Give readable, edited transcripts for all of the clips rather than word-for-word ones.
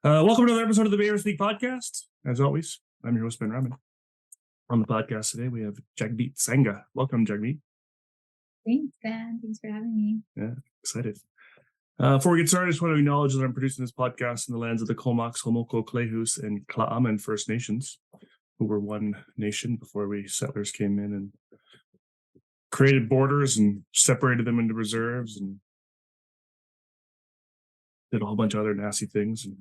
Welcome to another episode of the Behaviour podcast. As always, I'm your host, Ben Rahman. On the podcast today, we have Jagmeet Sangha. Welcome, Jagmeet. Thanks, Ben. Thanks for having me. Yeah, excited. Before we get started, I just want to acknowledge that I'm producing this podcast in the lands of the Comox, Homoko, Klehus, and Kla'aman First Nations, who were one nation before we settlers came in and created borders and separated them into reserves and did a whole bunch of other nasty things and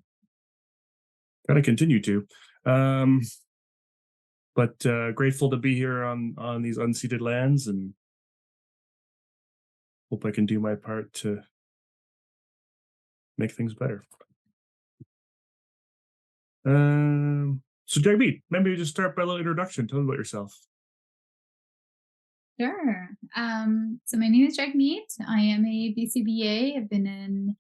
kind of continue to. But grateful to be here on these unceded lands, and hope I can do my part to make things better. So Jagmeet, maybe just start by a little introduction. Tell me about yourself. Sure. So my name is Jagmeet. I am a BACB. I've been in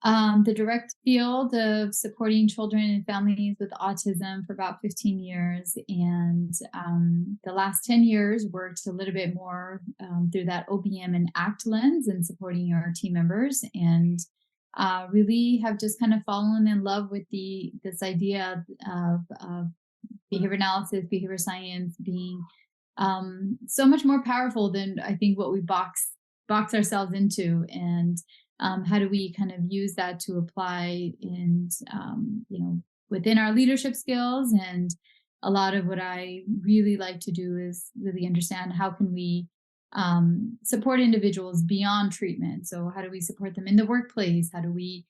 the direct field of supporting children and families with autism for about 15 years. And the last 10 years worked a little bit more through that OBM and ACT lens and supporting our team members. And really have just kind of fallen in love with this idea of behavior analysis, behavior science being so much more powerful than I think what we box ourselves into. And how do we kind of use that to apply in, within our leadership skills? And a lot of what I really like to do is really understand how can we support individuals beyond treatment. So how do we support them in the workplace? How do we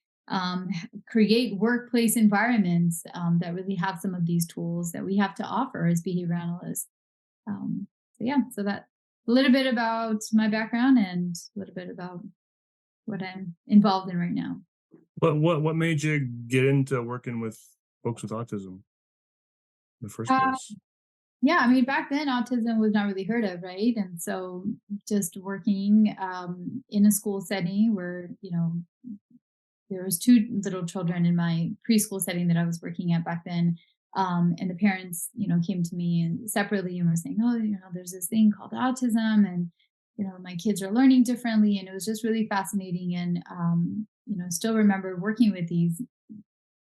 create workplace environments that really have some of these tools that we have to offer as behavior analysts? So that a little bit about my background and a little bit about what I'm involved in right now. What made you get into working with folks with autism in the first place? Yeah, I mean, back then autism was not really heard of, right? And so just working in a school setting where, there was two little children in my preschool setting that I was working at back then. And the parents, came to me and separately and were saying, oh, there's this thing called autism, and my kids are learning differently. And it was just really fascinating. And, still remember working with these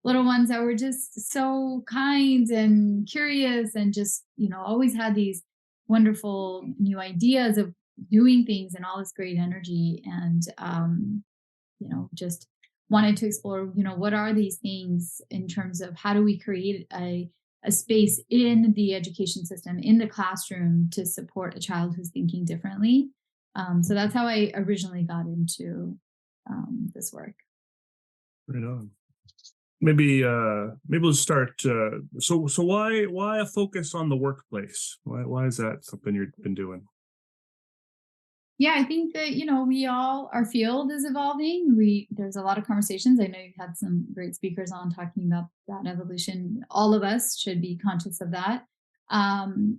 little ones that were just so kind and curious and just, always had these wonderful new ideas of doing things and all this great energy. And, just wanted to explore, what are these things in terms of how do we create a space in the education system, in the classroom, to support a child who's thinking differently. So that's how I originally got into this work. Right on. Maybe we'll start. So why a focus on the workplace? Why is that something you've been doing? Yeah, I think that our field is evolving. There's a lot of conversations. I know you've had some great speakers on talking about that evolution. All of us should be conscious of that. And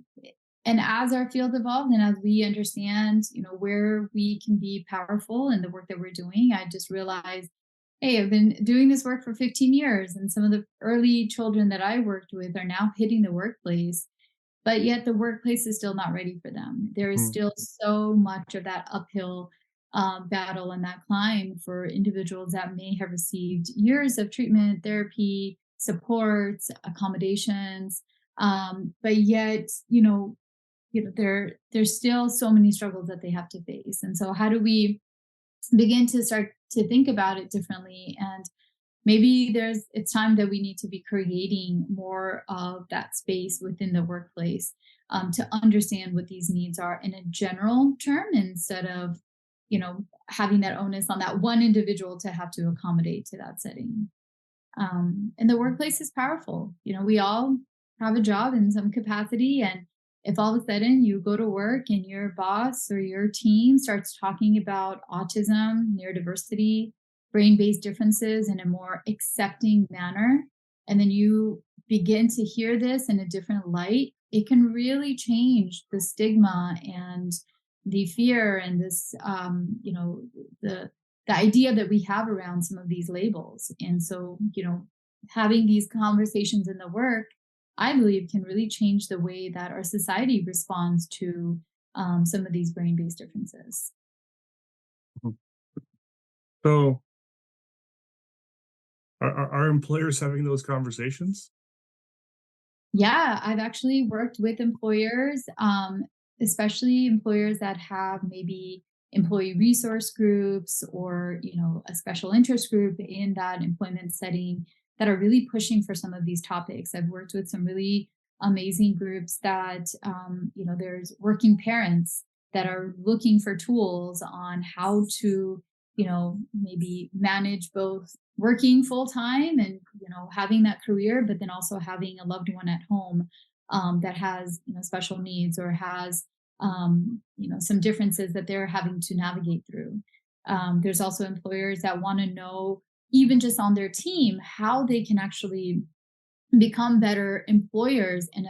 as our field evolved and as we understand, where we can be powerful in the work that we're doing, I just realized, hey, I've been doing this work for 15 years, and some of the early children that I worked with are now hitting the workplace, but yet the workplace is still not ready for them. There is still so much of that uphill battle and that climb for individuals that may have received years of treatment, therapy, supports, accommodations, but yet, there's still so many struggles that they have to face. And so how do we begin to start to think about it differently? And maybe it's time that we need to be creating more of that space within the workplace to understand what these needs are in a general term, instead of, having that onus on that one individual to have to accommodate to that setting. And the workplace is powerful. We all have a job in some capacity. And if all of a sudden you go to work and your boss or your team starts talking about autism, neurodiversity, brain-based differences in a more accepting manner, and then you begin to hear this in a different light, it can really change the stigma and the fear and this, the idea that we have around some of these labels. And so, having these conversations in the work, I believe, can really change the way that our society responds to some of these brain-based differences. So Are employers having those conversations? Yeah, I've actually worked with employers, especially employers that have maybe employee resource groups or, a special interest group in that employment setting that are really pushing for some of these topics. I've worked with some really amazing groups that, there's working parents that are looking for tools on how to, maybe manage both working full time and having that career, but then also having a loved one at home that has special needs or has some differences that they're having to navigate through. There's also employers that want to know, even just on their team, how they can actually become better employers and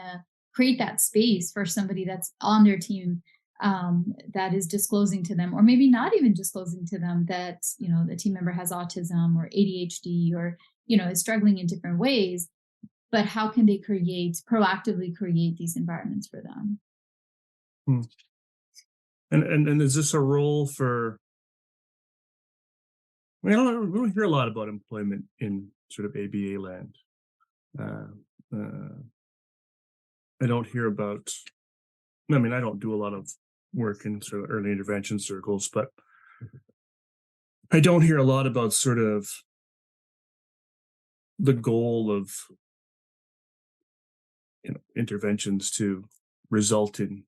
create that space for somebody that's on their team, that is disclosing to them, or maybe not even disclosing to them, that the team member has autism or ADHD, or is struggling in different ways. But how can they proactively create these environments for them? Hmm. And is this a role for? I mean, we don't hear a lot about employment in sort of ABA land. Uh, uh, I don't hear about. I mean, I don't do a lot of work in sort of early intervention circles, but I don't hear a lot about sort of the goal of interventions to result in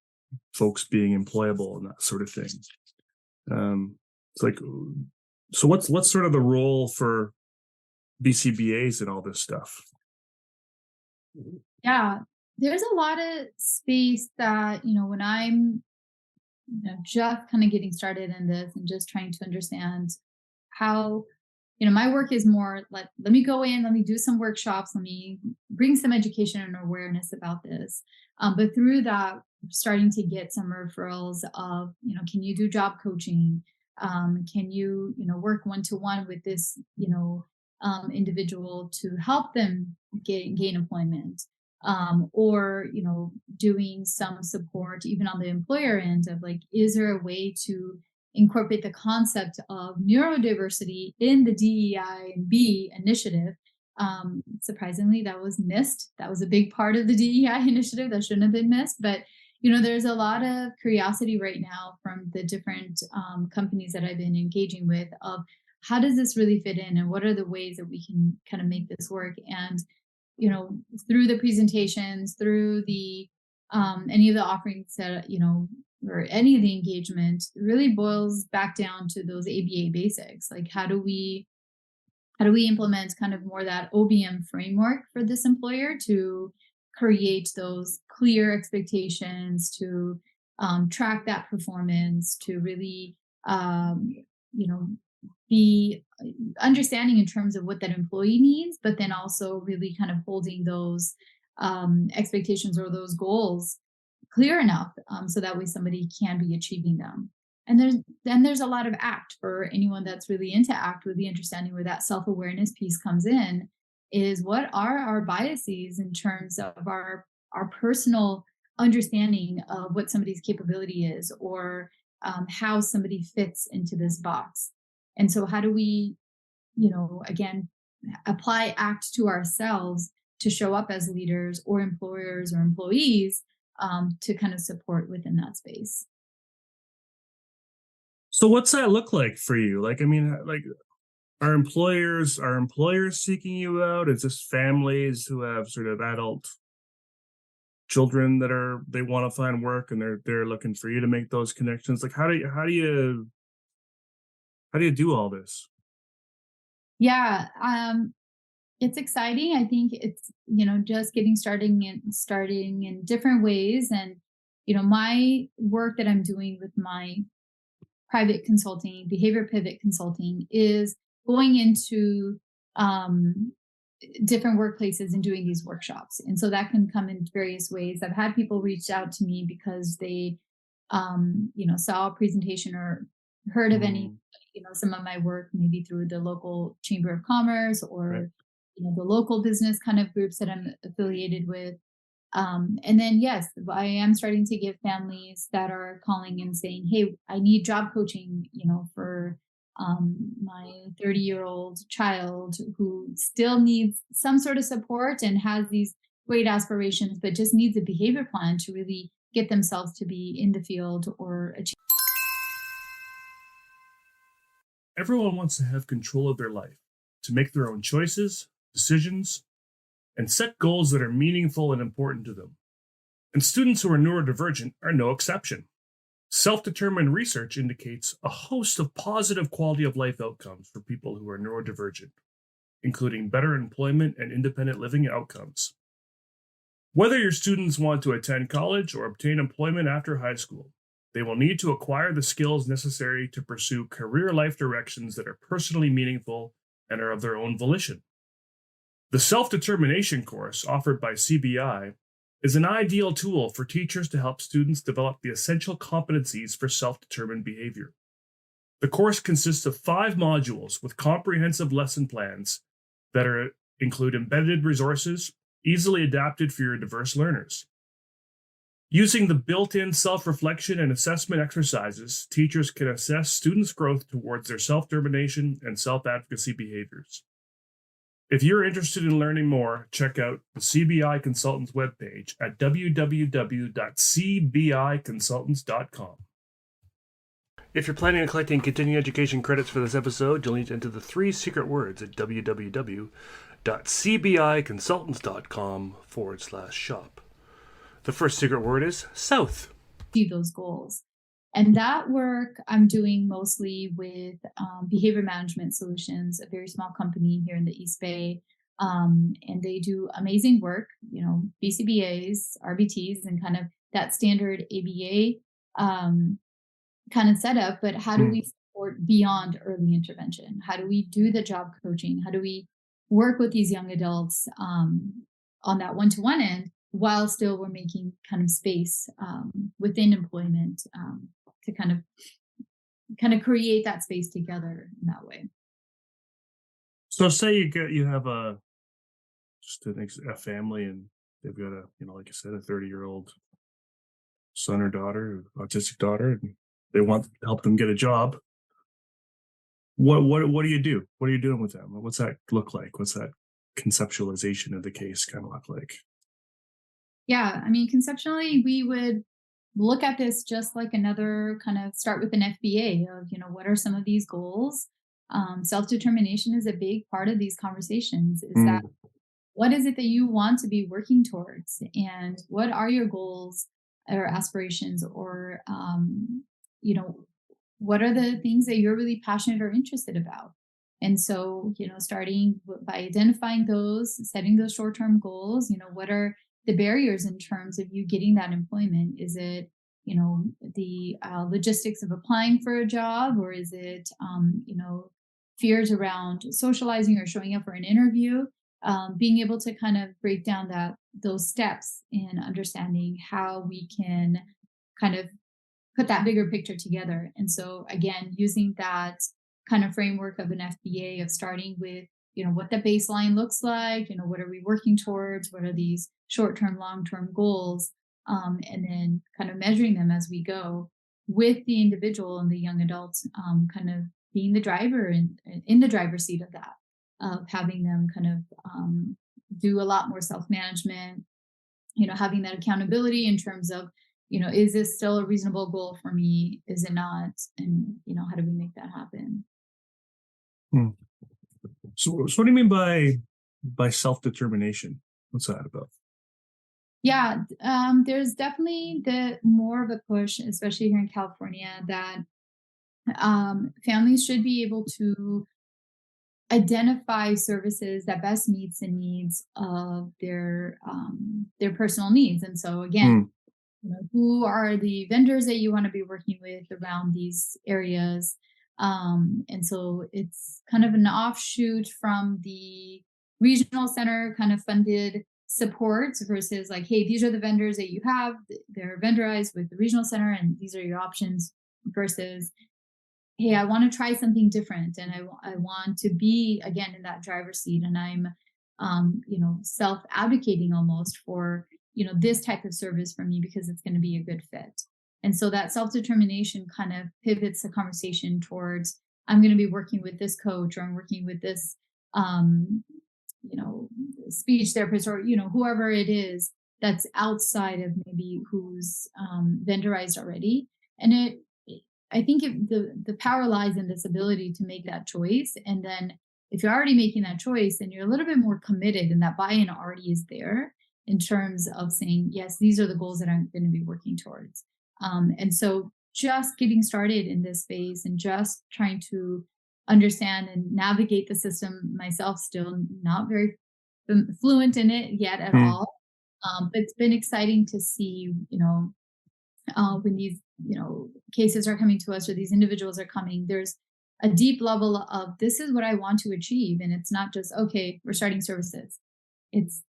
folks being employable and that sort of thing. It's like, so what's sort of the role for BCBAs and all this stuff? Yeah, there's a lot of space that, when I'm just kind of getting started in this and just trying to understand how, my work is more like, let me go in, let me do some workshops, let me bring some education and awareness about this. But through that, starting to get some referrals of, can you do job coaching? Can you, work one-to-one with this, individual to help them gain employment? Or, doing some support even on the employer end of like, is there a way to incorporate the concept of neurodiversity in the DEI and B initiative? Surprisingly, that was missed. That was a big part of the DEI initiative that shouldn't have been missed. But there's a lot of curiosity right now from the different companies that I've been engaging with of how does this really fit in, and what are the ways that we can kind of make this work. And through the presentations, through the any of the offerings that or any of the engagement, really boils back down to those ABA basics. Like, how do we implement kind of more that OBM framework for this employer to create those clear expectations, to track that performance, to really you know be understanding in terms of what that employee needs, but then also really kind of holding those expectations or those goals clear enough, so that way somebody can be achieving them. And there's a lot of ACT for anyone that's really into ACT, with the understanding where that self-awareness piece comes in, is what are our biases in terms of our personal understanding of what somebody's capability is, or how somebody fits into this box. And so how do we, again, apply ACT to ourselves to show up as leaders or employers or employees, to kind of support within that space. So what's that look like for you? Like, I mean, like, are employers seeking you out? Is this families who have sort of adult children that they want to find work, and they're looking for you to make those connections? Like, how do you do all this? Yeah, it's exciting. I think it's just starting in different ways, and my work that I'm doing with my private consulting, behavior pivot consulting, is going into different workplaces and doing these workshops. And so that can come in various ways. I've had people reach out to me because they, saw a presentation or heard of any, Mm, some of my work, maybe through the local chamber of commerce, right. or, the local business kind of groups that I'm affiliated with. And then, yes, I am starting to give families that are calling and saying, hey, I need job coaching, for my 30-year-old child who still needs some sort of support and has these great aspirations, but just needs a behavior plan to really get themselves to be in the field or achieve. Everyone wants to have control of their life, to make their own choices, decisions, and set goals that are meaningful and important to them. And students who are neurodivergent are no exception. Self-determined research indicates a host of positive quality of life outcomes for people who are neurodivergent, including better employment and independent living outcomes. Whether your students want to attend college or obtain employment after high school, they will need to acquire the skills necessary to pursue career life directions that are personally meaningful and are of their own volition. The self-determination course offered by CBI is an ideal tool for teachers to help students develop the essential competencies for self-determined behavior. The course consists of 5 modules with comprehensive lesson plans that include embedded resources, easily adapted for your diverse learners. Using the built-in self-reflection and assessment exercises, teachers can assess students' growth towards their self-determination and self-advocacy behaviors. If you're interested in learning more, check out the CBI Consultants webpage at www.cbiconsultants.com. If you're planning on collecting continuing education credits for this episode, you'll need to enter the 3 secret words at www.cbiconsultants.com/shop. The first secret word is South. Achieve those goals. And that work I'm doing mostly with Behavior Management Solutions, a very small company here in the East Bay. And they do amazing work, BCBAs, RBTs, and kind of that standard ABA kind of setup. But how do we support beyond early intervention? How do we do the job coaching? How do we work with these young adults on that one-to-one end, while still we're making kind of space within employment to kind of create that space together in that way. So say you have a family, and they've got like I said, a 30-year-old son or daughter, autistic daughter, and they want to help them get a job. What do you do? What are you doing with them? What's that look like? What's that conceptualization of the case kind of look like? Yeah, I mean, conceptually, we would look at this just like another kind of start with an FBA of, what are some of these goals? Self-determination is a big part of these conversations. Is that what is it that you want to be working towards? And what are your goals or aspirations, or, what are the things that you're really passionate or interested about? And so, starting by identifying those, setting those short-term goals, what are the barriers in terms of you getting that employment? Is it, the logistics of applying for a job, or is it, fears around socializing or showing up for an interview? Being able to kind of break down those steps and understanding how we can kind of put that bigger picture together. And so again, using that kind of framework of an FBA of starting with, what the baseline looks like, what are we working towards? What are these short-term, long-term goals? And then kind of measuring them as we go with the individual and the young adults, kind of being the driver and in the driver's seat of that, of having them kind of do a lot more self-management, having that accountability in terms of, is this still a reasonable goal for me? Is it not? And, how do we make that happen? So what do you mean by self-determination? What's that about? Yeah, there's definitely more of a push, especially here in California, that families should be able to identify services that best meets the needs of their personal needs. And so again, who are the vendors that you want to be working with around these areas? And so it's kind of an offshoot from the regional center kind of funded supports versus like, hey, these are the vendors that you have. They're vendorized with the regional center, and these are your options, versus, hey, I want to try something different, and I want to be again in that driver's seat, and I'm self-advocating almost for this type of service for me because it's going to be a good fit. And so that self-determination kind of pivots the conversation towards I'm going to be working with this coach, or I'm working with this, um, speech therapist, or, whoever it is that's outside of maybe who's vendorized already. And I think the power lies in this ability to make that choice. And then if you're already making that choice, then you're a little bit more committed, and that buy-in already is there in terms of saying, yes, these are the goals that I'm going to be working towards. And so just getting started in this space and just trying to understand and navigate the system myself, still not very fluent in it yet at all. But it's been exciting to see, when these, cases are coming to us, or these individuals are coming, there's a deep level of, this is what I want to achieve. And it's not just, okay, we're starting services. It's,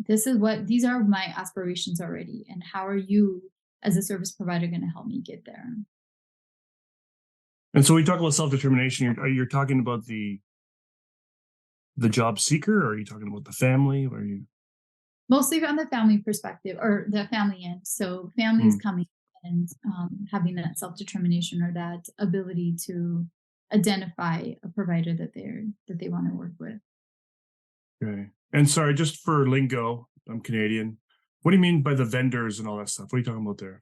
these are my aspirations already. And how are you as a service provider going to help me get there? And so we talk about self-determination. You're talking about the job seeker, or are you talking about the family? Or are you Mostly from the family perspective, or the family end. So families coming and having that self-determination, or that ability to identify a provider that they want to work with. Okay. And sorry, just for lingo, I'm Canadian. What do you mean by the vendors and all that stuff? What are you talking about there?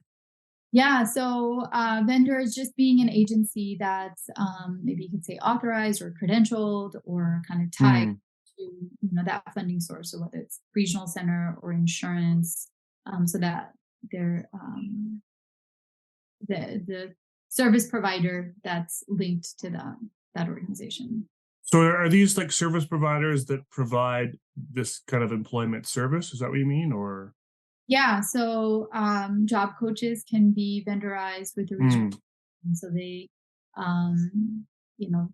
Yeah, so vendor is just being an agency that's maybe you could say authorized or credentialed, or kind of tied to that funding source. So whether it's regional center or insurance, so that they're the service provider that's linked to that organization. So are these like service providers that provide this kind of employment service? Is that what you mean? Or Yeah, so job coaches can be vendorized with the regional, and so they, um, you know,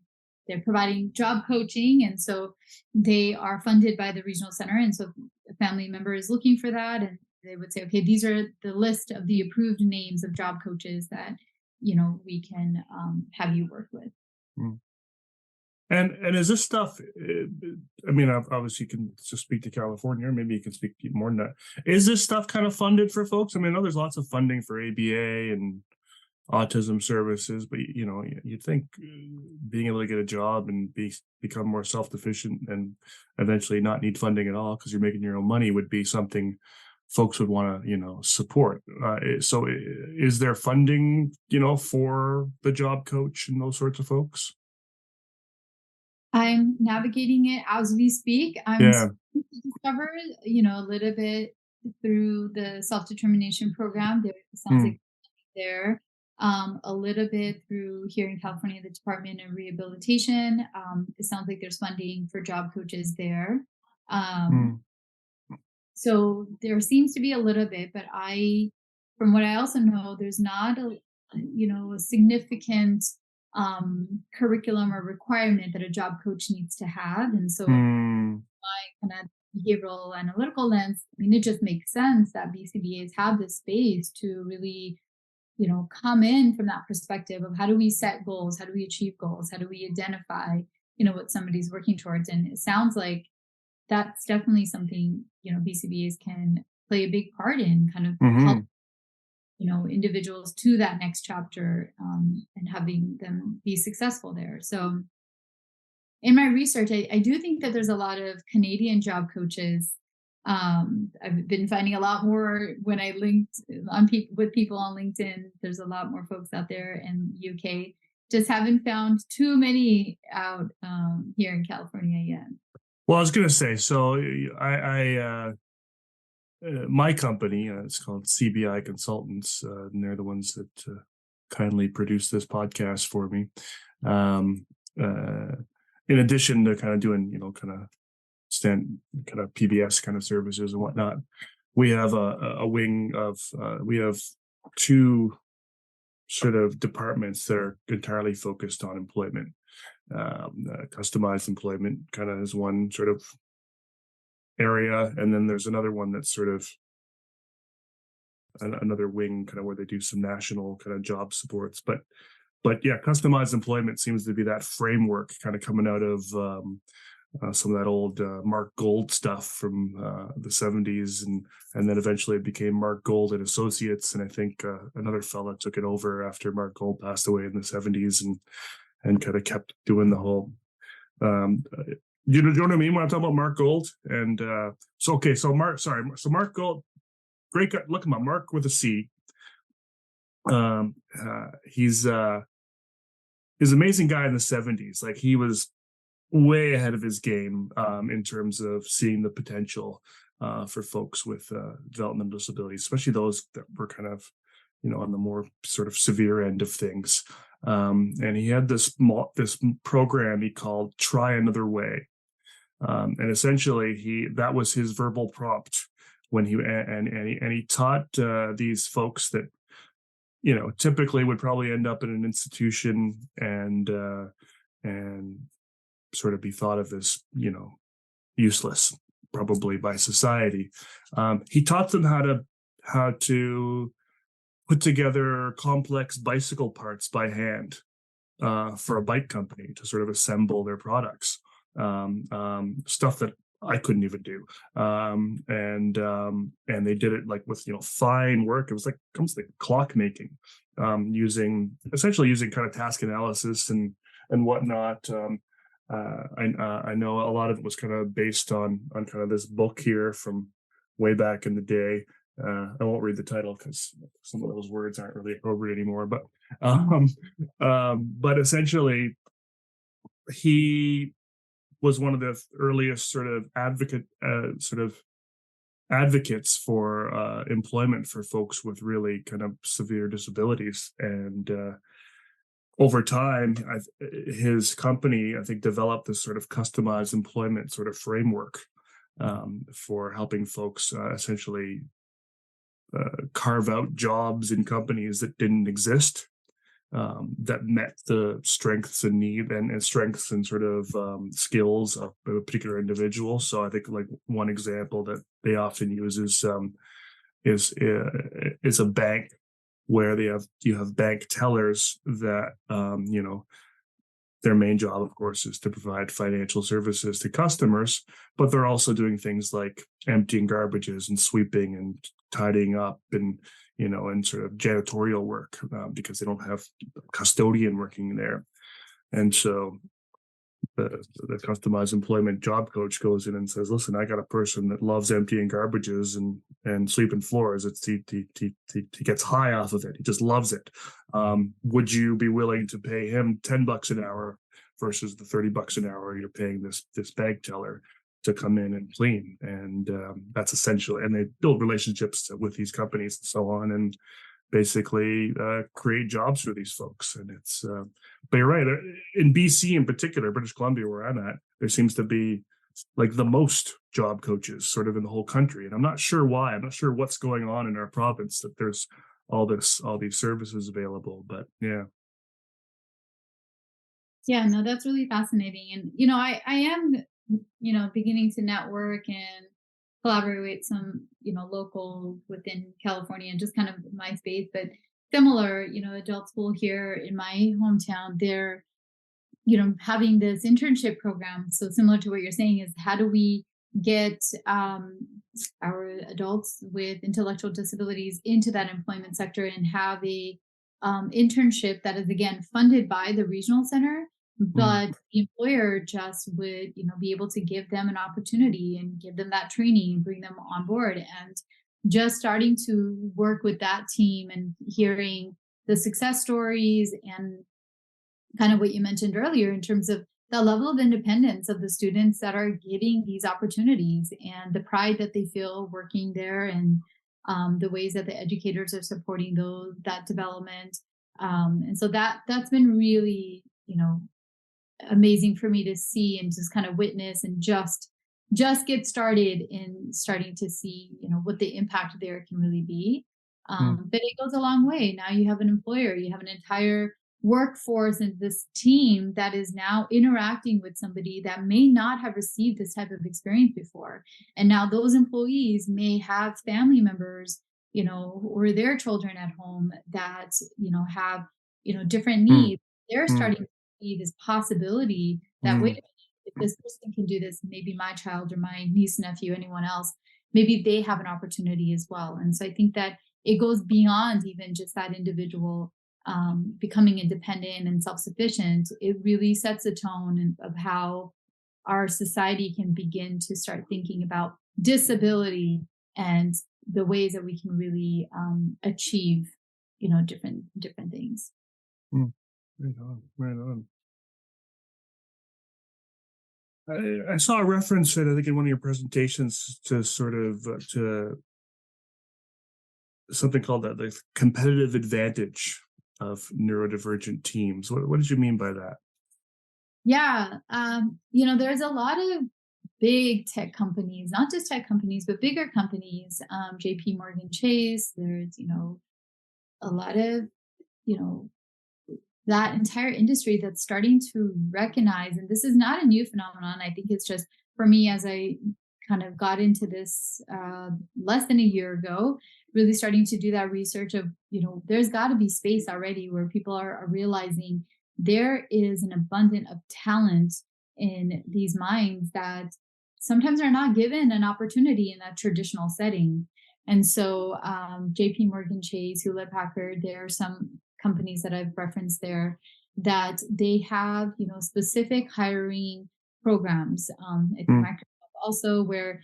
they're providing job coaching, and so they are funded by the regional center. And so if a family member is looking for that, and they would say, okay, these are the list of the approved names of job coaches that we can have you work with. And is this stuff? I mean, obviously, you can just speak to California, or maybe you can speak more than that. Is this stuff kind of funded for folks? I mean, I know there's lots of funding for ABA and autism services, but you'd think being able to get a job and become more self-sufficient and eventually not need funding at all because you're making your own money would be something folks would want to support. So is there funding for the job coach and those sorts of folks? I'm navigating it as we speak. I'm discover, a little bit through the self-determination program. There sounds like there, a little bit through here in California, the Department of Rehabilitation. It sounds like there's funding for job coaches there. So there seems to be a little bit, but from what I also know, there's not a significant curriculum or requirement that a job coach needs to have. And so my kind of behavioral analytical lens, I mean, it just makes sense that BCBAs have this space to really, come in from that perspective of how do we set goals? How do we achieve goals? How do we identify, what somebody's working towards? And it sounds like that's definitely something, BCBAs can play a big part in, kind of help individuals to that next chapter, and having them be successful there. So in my research, I do think that there's a lot of Canadian job coaches. I've been finding a lot more when I linked with people on LinkedIn. There's a lot more folks out there in UK. Just haven't found too many out here in California yet. Well, I was going to say, so my company, it's called CBI Consultants, and they're the ones that kindly produce this podcast for me. In addition to kind of doing, kind of PBS kind of services and whatnot, we have a wing of, we have two sort of departments that are entirely focused on employment. Customized employment kind of is one sort of area, and then there's another one that's sort of another wing kind of where they do some national kind of job supports, but yeah, customized employment seems to be that framework kind of coming out of some of that old Marc Gold stuff from the 70s, and then eventually it became Marc Gold and Associates, and I think another fella took it over after Marc Gold passed away in the 70s, kind of kept doing the whole. You know what I mean when I talk about Marc Gold? And so Marc Gold, great guy. Look him up, Marc with a C. He's an amazing guy in the 70s. Like, he was way ahead of his game in terms of seeing the potential for folks with developmental disabilities, especially those that were kind of, on the more sort of severe end of things. And he had this program he called Try Another Way. And essentially that was his verbal prompt when he taught these folks that, typically would probably end up in an institution and sort of be thought of as, useless, probably by society. He taught them how to put together complex bicycle parts by hand for a bike company to sort of assemble their products, stuff that I couldn't even do. And they did it like with, fine work. It was like comes to clock making, essentially using kind of task analysis and whatnot. I know a lot of it was kind of based on kind of this book here from way back in the day. I won't read the title because some of those words aren't really appropriate anymore. But essentially, he was one of the earliest sort of advocates for employment for folks with really kind of severe disabilities. And over time, his company, I think, developed this sort of customized employment sort of framework for helping folks essentially carve out jobs in companies that didn't exist, that met the strengths and need and strengths and sort of skills of a particular individual. So I think like one example that they often use is a bank where you have bank tellers that their main job, of course, is to provide financial services to customers, but they're also doing things like emptying garbages and sweeping and tidying up and sort of janitorial work because they don't have a custodian working there. And so the customized employment job coach goes in and says, listen, I got a person that loves emptying garbages and sweeping floors. He gets high off of it. He just loves it. Would you be willing to pay him $10 an hour versus the $30 an hour you're paying this bag teller to come in and clean? And that's essentially, and they build relationships with these companies and so on, and basically create jobs for these folks. And it's, but you're right, in BC in particular, British Columbia, where I'm at, there seems to be like the most job coaches sort of in the whole country. And I'm not sure why. I'm not sure what's going on in our province that there's all these services available. But yeah. Yeah, no, that's really fascinating. And, I am, beginning to network and collaborate with some, local within California and just kind of my space, but similar, adult school here in my hometown, they're, having this internship program. So similar to what you're saying is, how do we get our adults with intellectual disabilities into that employment sector and have a internship that is, again, funded by the regional center, but the employer just would, be able to give them an opportunity and give them that training and bring them on board. And just starting to work with that team and hearing the success stories and kind of what you mentioned earlier in terms of the level of independence of the students that are getting these opportunities and the pride that they feel working there, and the ways that the educators are supporting that development. And so that's been really, amazing for me to see and just kind of witness and just get started in starting to see, what the impact there can really be. But it goes a long way. Now you have an employer, you have an entire workforce and this team that is now interacting with somebody that may not have received this type of experience before. And now those employees may have family members, or their children at home that, have, different needs. They're starting to see this possibility that, wait a minute, if this person can do this, maybe my child or my niece, nephew, anyone else, maybe they have an opportunity as well. And so I think that it goes beyond even just that individual becoming independent and self-sufficient, it really sets a tone of how our society can begin to start thinking about disability and the ways that we can really achieve, different things. Mm. Right on, right on. I saw a reference, I think, in one of your presentations to sort of to something called the competitive advantage of neurodivergent teams. What did you mean by that? Yeah, there's a lot of big tech companies, not just tech companies, but bigger companies, JP Morgan Chase. There's, a lot of, you know, that entire industry that's starting to recognize, and this is not a new phenomenon. I think it's just for me, as I kind of got into this less than a year ago, really starting to do that research of, there's got to be space already where people are realizing there is an abundance of talent in these minds that sometimes are not given an opportunity in that traditional setting. And so JP Morgan Chase, Hewlett Packard, there are some companies that I've referenced there that they have, specific hiring programs. I think Microsoft also, where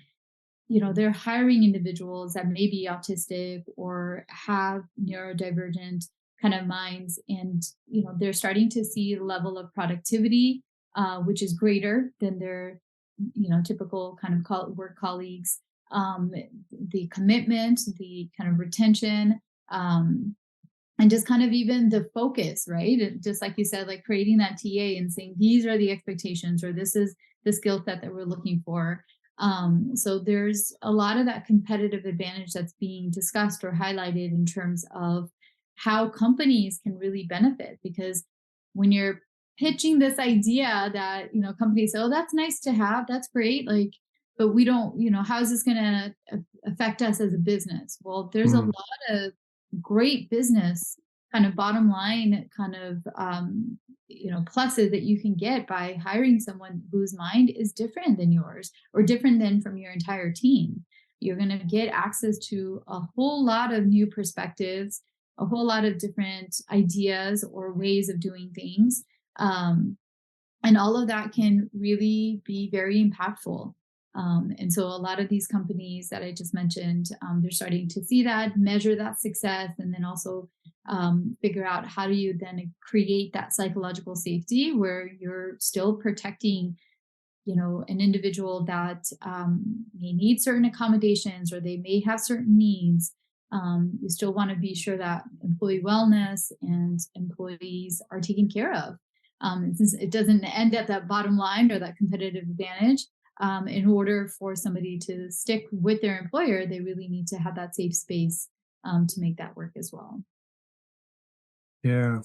they're hiring individuals that may be autistic or have neurodivergent kind of minds, and they're starting to see the level of productivity which is greater than their typical kind of work colleagues, the commitment, the kind of retention, and just kind of even the focus, right? Just like you said, like creating that TA and saying these are the expectations, or this is the skill set that we're looking for. So there's a lot of that competitive advantage that's being discussed or highlighted in terms of how companies can really benefit. Because when you're pitching this idea that, companies say, oh, that's nice to have, that's great, like, but we don't, how is this going to affect us as a business? Well, there's a lot of great business kind of bottom line kind of pluses that you can get by hiring someone whose mind is different than yours or different than from your entire team. You're going to get access to a whole lot of new perspectives, a whole lot of different ideas or ways of doing things, and all of that can really be very impactful. And so a lot of these companies that I just mentioned, they're starting to see that, measure that success, and then also figure out how do you then create that psychological safety where you're still protecting, an individual that may need certain accommodations or they may have certain needs. You still want to be sure that employee wellness and employees are taken care of. And since it doesn't end at that bottom line or that competitive advantage, in order for somebody to stick with their employer, they really need to have that safe space to make that work as well. Yeah,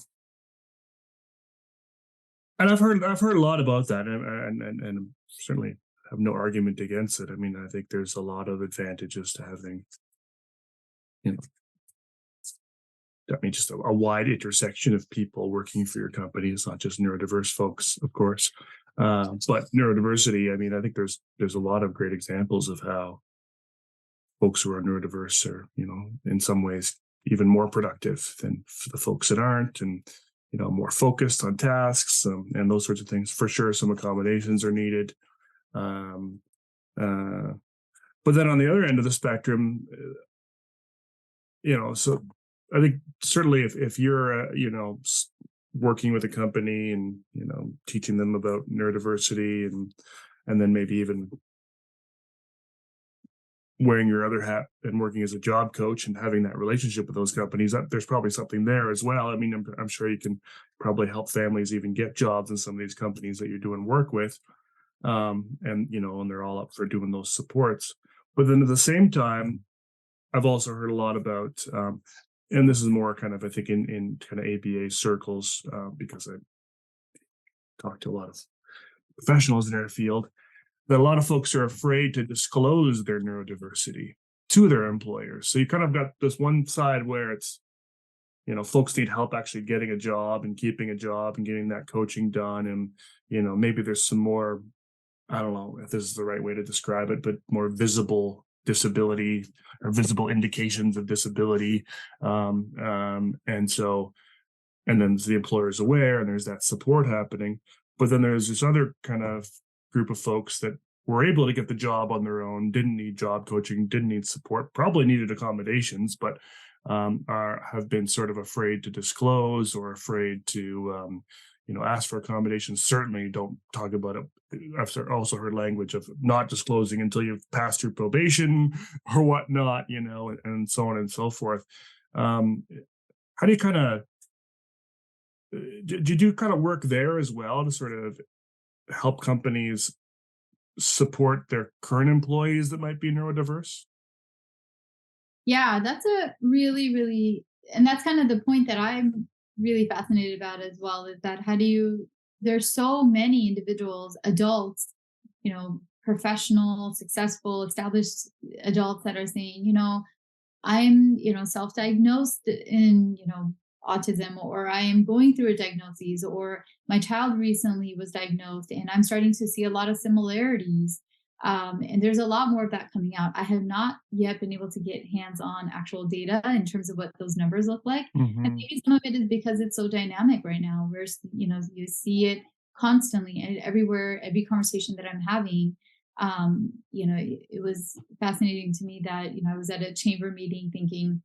and I've heard a lot about that, and certainly have no argument against it. I mean, I think there's a lot of advantages to having, just a wide intersection of people working for your company. It's not just neurodiverse folks, of course. But neurodiversity, I mean, I think there's a lot of great examples of how folks who are neurodiverse are, in some ways even more productive than the folks that aren't, and more focused on tasks, and those sorts of things. For sure, some accommodations are needed. But then on the other end of the spectrum, so I think certainly if you're working with a company and teaching them about neurodiversity, and then maybe even wearing your other hat and working as a job coach and having that relationship with those companies, there's probably something there as well. I mean, I'm sure you can probably help families even get jobs in some of these companies that you're doing work with, and they're all up for doing those supports. But then at the same time, I've also heard a lot about, and this is more kind of, I think, in kind of ABA circles, because I talk to a lot of professionals in their field, that a lot of folks are afraid to disclose their neurodiversity to their employers. So you kind of got this one side where it's, folks need help actually getting a job and keeping a job and getting that coaching done. And, maybe there's some more, I don't know if this is the right way to describe it, but more visible disability or visible indications of disability. And so and then the employer is aware and there's that support happening. But then there's this other kind of group of folks that were able to get the job on their own, didn't need job coaching, didn't need support, probably needed accommodations, but have been sort of afraid to disclose or afraid to ask for accommodations. Certainly don't talk about it. I've also heard language of not disclosing until you've passed through probation or whatnot, and so on and so forth. How do you kind of did you do kind of work there as well to sort of help companies support their current employees that might be neurodiverse? Yeah, that's a really, really, and that's kind of the point that I'm really fascinated about as well, is that there's so many individuals, adults, professional, successful, established adults that are saying, I'm, self-diagnosed in, autism, or I am going through a diagnosis, or my child recently was diagnosed, and I'm starting to see a lot of similarities. And there's a lot more of that coming out. I have not yet been able to get hands-on actual data in terms of what those numbers look like. And Mm-hmm. maybe some of it is because it's so dynamic right now, where, you see it constantly and everywhere, every conversation that I'm having. It was fascinating to me that, I was at a chamber meeting thinking,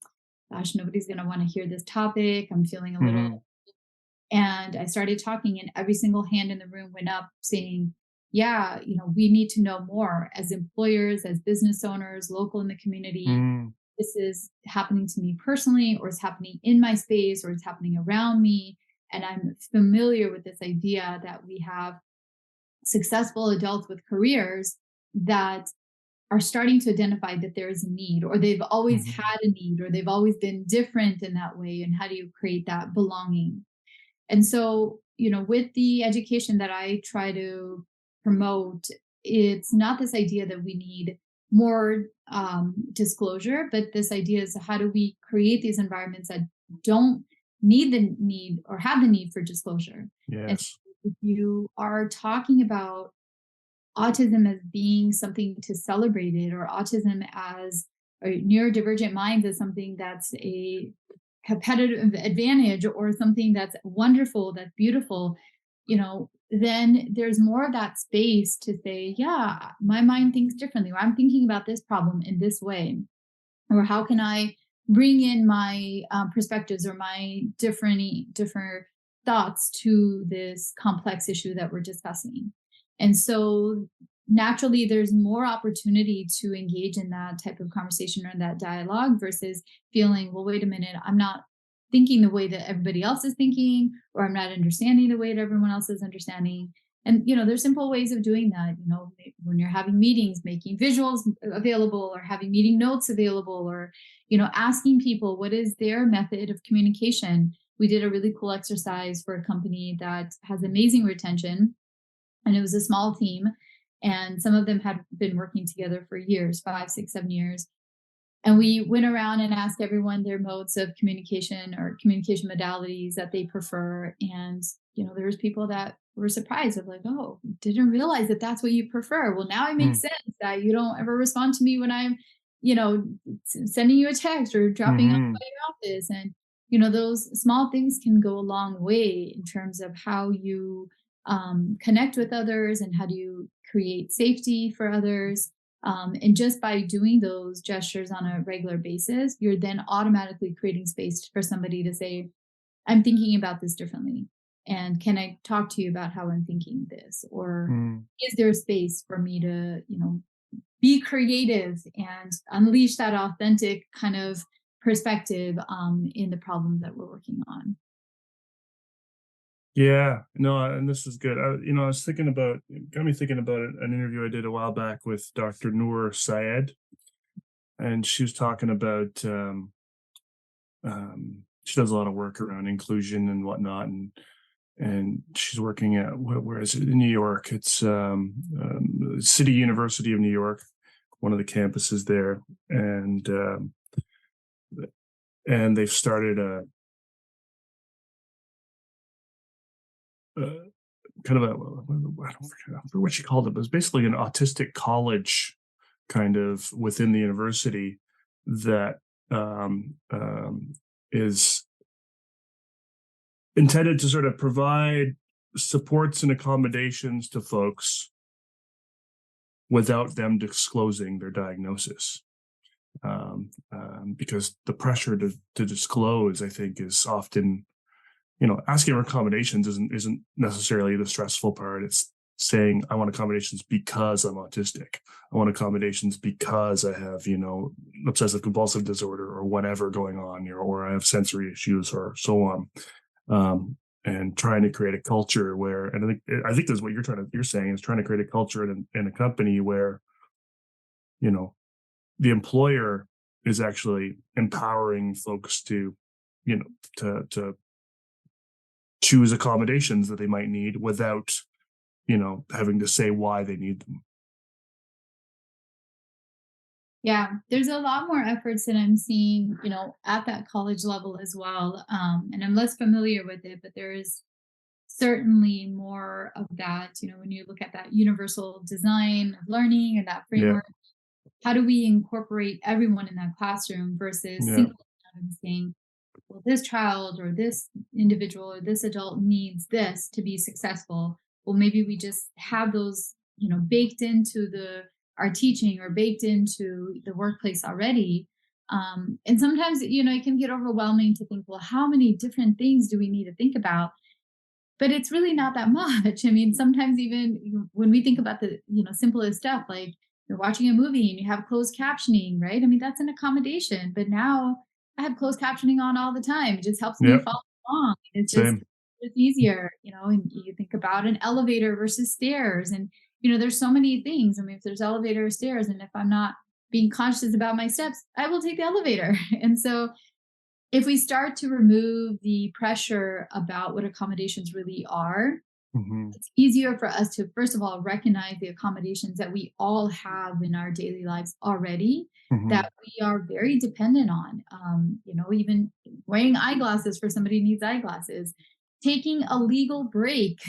gosh, nobody's going to want to hear this topic. I'm feeling a little, Mm-hmm. and I started talking, and every single hand in the room went up saying, yeah, we need to know more as employers, as business owners, local in the community. Mm-hmm. This is happening to me personally, or it's happening in my space, or it's happening around me. And I'm familiar with this idea that we have successful adults with careers that are starting to identify that there is a need, or they've always Mm-hmm. had a need, or they've always been different in that way. And how do you create that belonging? And so, with the education that I try to promote, it's not this idea that we need more disclosure, but this idea is, how do we create these environments that don't need the need or have the need for disclosure? And Yes. if you are talking about autism as being something to celebrate it, or autism as, or neurodivergent minds as something that's a competitive advantage, or something that's wonderful, that's beautiful, then there's more of that space to say, yeah, my mind thinks differently, or I'm thinking about this problem in this way, or how can I bring in my perspectives, or my different thoughts to this complex issue that we're discussing. And so naturally there's more opportunity to engage in that type of conversation or that dialogue, versus feeling, well, wait a minute, I'm not thinking the way that everybody else is thinking, or I'm not understanding the way that everyone else is understanding. And there's simple ways of doing that. When you're having meetings, making visuals available, or having meeting notes available, or asking people what is their method of communication. We did a really cool exercise for a company that has amazing retention, and it was a small team, and some of them had been working together for years, 5, 6, 7 years. And we went around and asked everyone their modes of communication, or communication modalities that they prefer. And, there was people that were surprised of like, oh, didn't realize that that's what you prefer. Well, now it makes sense that you don't ever respond to me when I'm, you know, sending you a text or dropping off Mm-hmm. by your office. And, those small things can go a long way in terms of how you connect with others, and how do you create safety for others. And just by doing those gestures on a regular basis, you're then automatically creating space for somebody to say, I'm thinking about this differently. And can I talk to you about how I'm thinking this? Or Mm. is there a space for me to, be creative and unleash that authentic kind of perspective in the problem that we're working on? Yeah, no, and this is good. I was thinking about, got me thinking about an interview I did a while back with Dr. Noor Syed, and she was talking about she does a lot of work around inclusion and whatnot, and she's working at where is it, in New York? It's City University of New York, one of the campuses there, and they've started a kind of a, I don't forget what she called it, but it's basically an autistic college kind of within the university that is intended to sort of provide supports and accommodations to folks without them disclosing their diagnosis. Because the pressure to disclose, I think, is often, asking for accommodations isn't necessarily the stressful part. It's saying, I want accommodations because I'm autistic. I want accommodations because I have, obsessive compulsive disorder or whatever going on, or I have sensory issues or so on. And trying to create a culture where, and I think that's what you're saying is trying to create a culture in a company where, the employer is actually empowering folks to, to choose accommodations that they might need without, having to say why they need them. Yeah, there's a lot more efforts that I'm seeing, at that college level as well. And I'm less familiar with it, but there is certainly more of that, when you look at that universal design of learning and that Yeah. framework, how do we incorporate everyone in that classroom versus Yeah. singling out and saying, well, this child or this individual or this adult needs this to be successful. Well, maybe we just have those, baked into our teaching or baked into the workplace already. And sometimes, it can get overwhelming to think, well, how many different things do we need to think about? But it's really not that much. I mean, sometimes even when we think about the, simplest stuff, like you're watching a movie and you have closed captioning, right? I mean, that's an accommodation, but now I have closed captioning on all the time. It just helps me Yep. follow along. Same. It's easier, and you think about an elevator versus stairs. And, there's so many things. I mean, if there's elevator or stairs, and if I'm not being conscious about my steps, I will take the elevator. And so if we start to remove the pressure about what accommodations really are, Mm-hmm. it's easier for us to, first of all, recognize the accommodations that we all have in our daily lives already Mm-hmm. that we are very dependent on. Even wearing eyeglasses for somebody who needs eyeglasses, taking a legal break.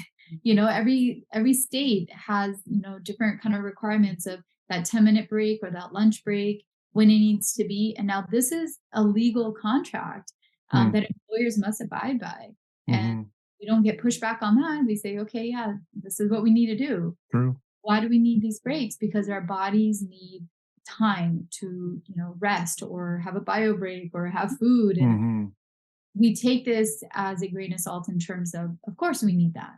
Every state has, different kind of requirements of that 10-minute break or that lunch break when it needs to be. And now this is a legal contract that employers must abide by. And we don't get pushback on that. We say, okay, yeah, this is what we need to do. True. Why do we need these breaks? Because our bodies need time to, rest or have a bio break or have food. And we take this as a grain of salt in terms of course, we need that.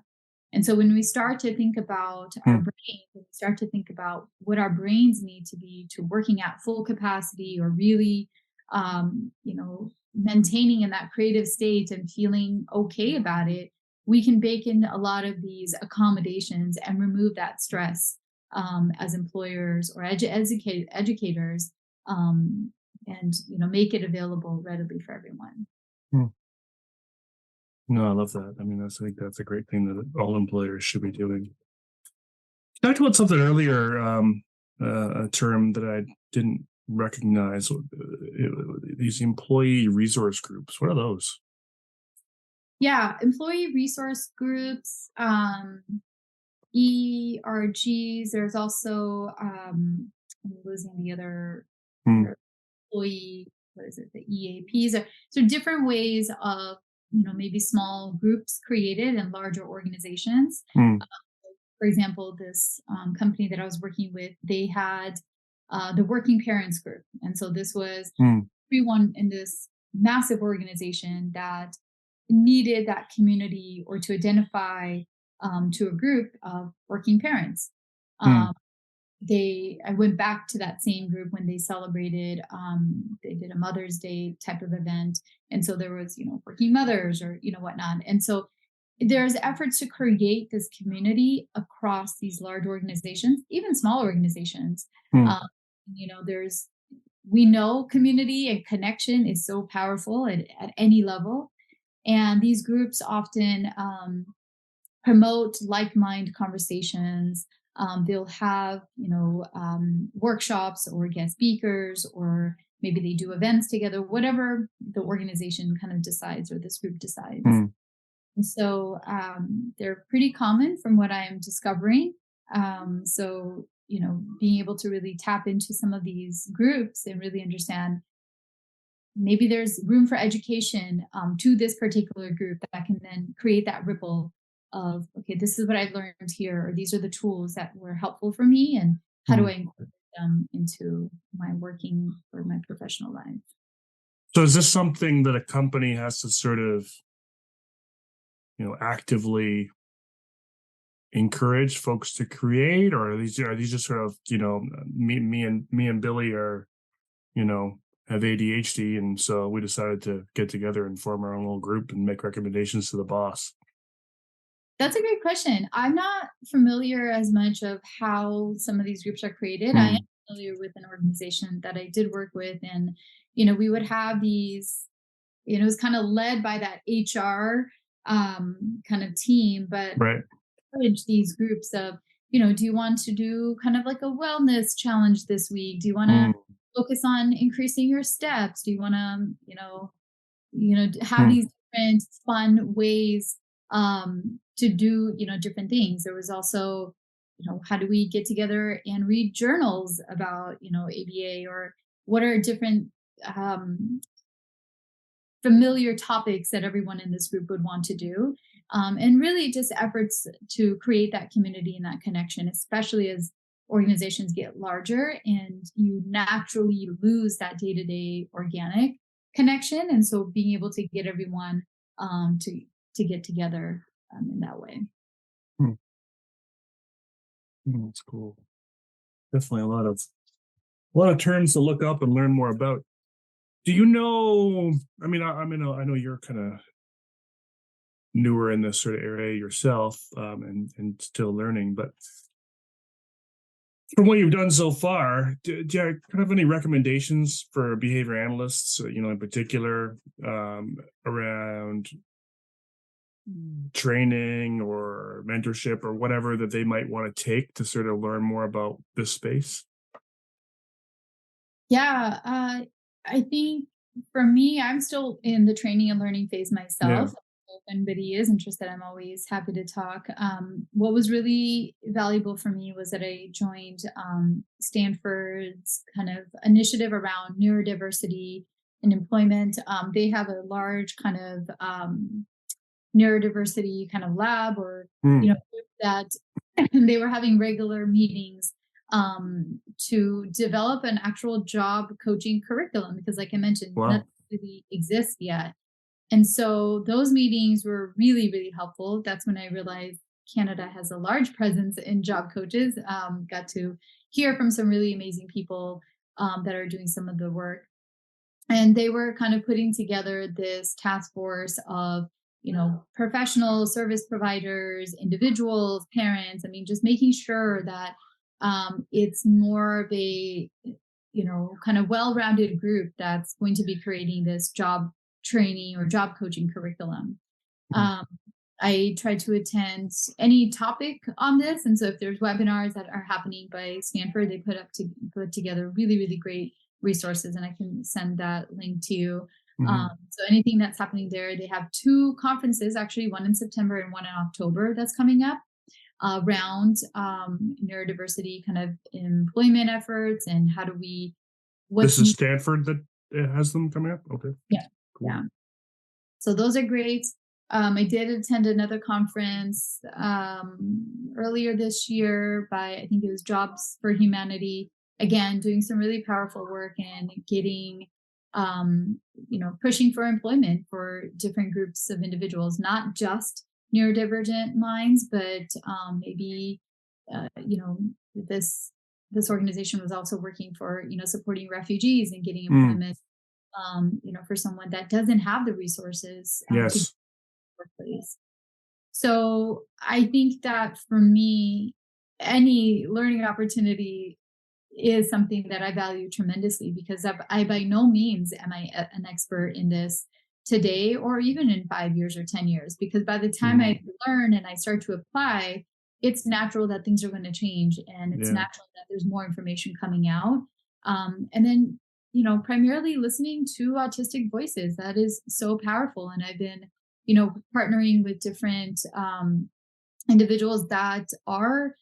And so when we start to think about our brains, when we start to think about what our brains need to be to working at full capacity or really, maintaining in that creative state and feeling okay about it, we can bake in a lot of these accommodations and remove that stress as employers or educators, and make it available readily for everyone. No, I love that. I mean, I think that's a great thing that all employers should be doing. You talked about something earlier, a term that I didn't recognize, these employee resource groups. What are those? Yeah, employee resource groups, ERGs. There's also, I'm losing the other employee, what is it, the EAPs. So different ways of, maybe small groups created in larger organizations. For example, this company that I was working with, they had the working parents group. And so this was everyone in this massive organization that needed that community or to identify to a group of working parents. I went back to that same group when they celebrated, they did a Mother's Day type of event. And so there was, working mothers or, whatnot. And so there's efforts to create this community across these large organizations, even small organizations. We know community and connection is so powerful at any level. And these groups often promote like-minded conversations. They'll have, workshops or guest speakers, or maybe they do events together, whatever the organization kind of decides or this group decides. And so they're pretty common from what I'm discovering. So, being able to really tap into some of these groups and really understand maybe there's room for education to this particular group that can then create that ripple of, okay, this is what I've learned here, or these are the tools that were helpful for me, and how do I incorporate them into my working or my professional life. So is this something that a company has to sort of, actively encourage folks to create, or are these just sort of, me and Billy are, have ADHD, and so we decided to get together and form our own little group and make recommendations to the boss? That's a great question. I'm not familiar as much of how some of these groups are created. I am familiar with an organization that I did work with, and we would have these. It was kind of led by that HR kind of team, but Right. encourage these groups of, do you want to do kind of like a wellness challenge this week? Do you want to focus on increasing your steps? Do you want to, have these different fun ways to do, different things? There was also, how do we get together and read journals about, ABA, or what are different familiar topics that everyone in this group would want to do, and really just efforts to create that community and that connection, especially as organizations get larger and you naturally lose that day-to-day organic connection. And so being able to get everyone to get together in that way. That's cool. Definitely a lot of terms to look up and learn more about. Do you know? I mean, I know you're kind of newer in this sort of area yourself, and still learning. But from what you've done so far, do you kind of have any recommendations for behavior analysts, in particular, around training or mentorship or whatever that they might want to take to sort of learn more about this space? Yeah, I think for me, I'm still in the training and learning phase myself. If anybody is interested, I'm always happy to talk. What was really valuable for me was that I joined Stanford's kind of initiative around neurodiversity and employment. They have a large kind of neurodiversity kind of lab, or that they were having regular meetings to develop an actual job coaching curriculum, because like I mentioned, nothing really exists yet. And so those meetings were really, really helpful. That's when I realized Canada has a large presence in job coaches. Got to hear from some really amazing people that are doing some of the work. And they were kind of putting together this task force of, professional service providers, individuals, parents. I mean, just making sure that it's more of a, kind of well-rounded group that's going to be creating this job training or job coaching curriculum. I try to attend any topic on this. And so if there's webinars that are happening by Stanford, they put together really, really great resources, and I can send that link to you. So anything that's happening there, they have 2 conferences, actually, one in September and one in October that's coming up around neurodiversity kind of employment efforts, and how do we... This is Stanford that has them coming up? Okay. Yeah. Cool. Yeah. So those are great. I did attend another conference earlier this year by, I think it was Jobs for Humanity, again, doing some really powerful work and getting, pushing for employment for different groups of individuals, not just neurodivergent minds, but maybe, this organization was also working for, supporting refugees and getting employment, for someone that doesn't have the resources to workplace. So I think that for me, any learning opportunity is something that I value tremendously, because I by no means am I an expert in this today, or even in 5 years or 10 years, because by the time I learn and I start to apply, it's natural that things are going to change, and it's natural that there's more information coming out. And then, primarily listening to autistic voices, that is so powerful. And I've been, partnering with different individuals that are,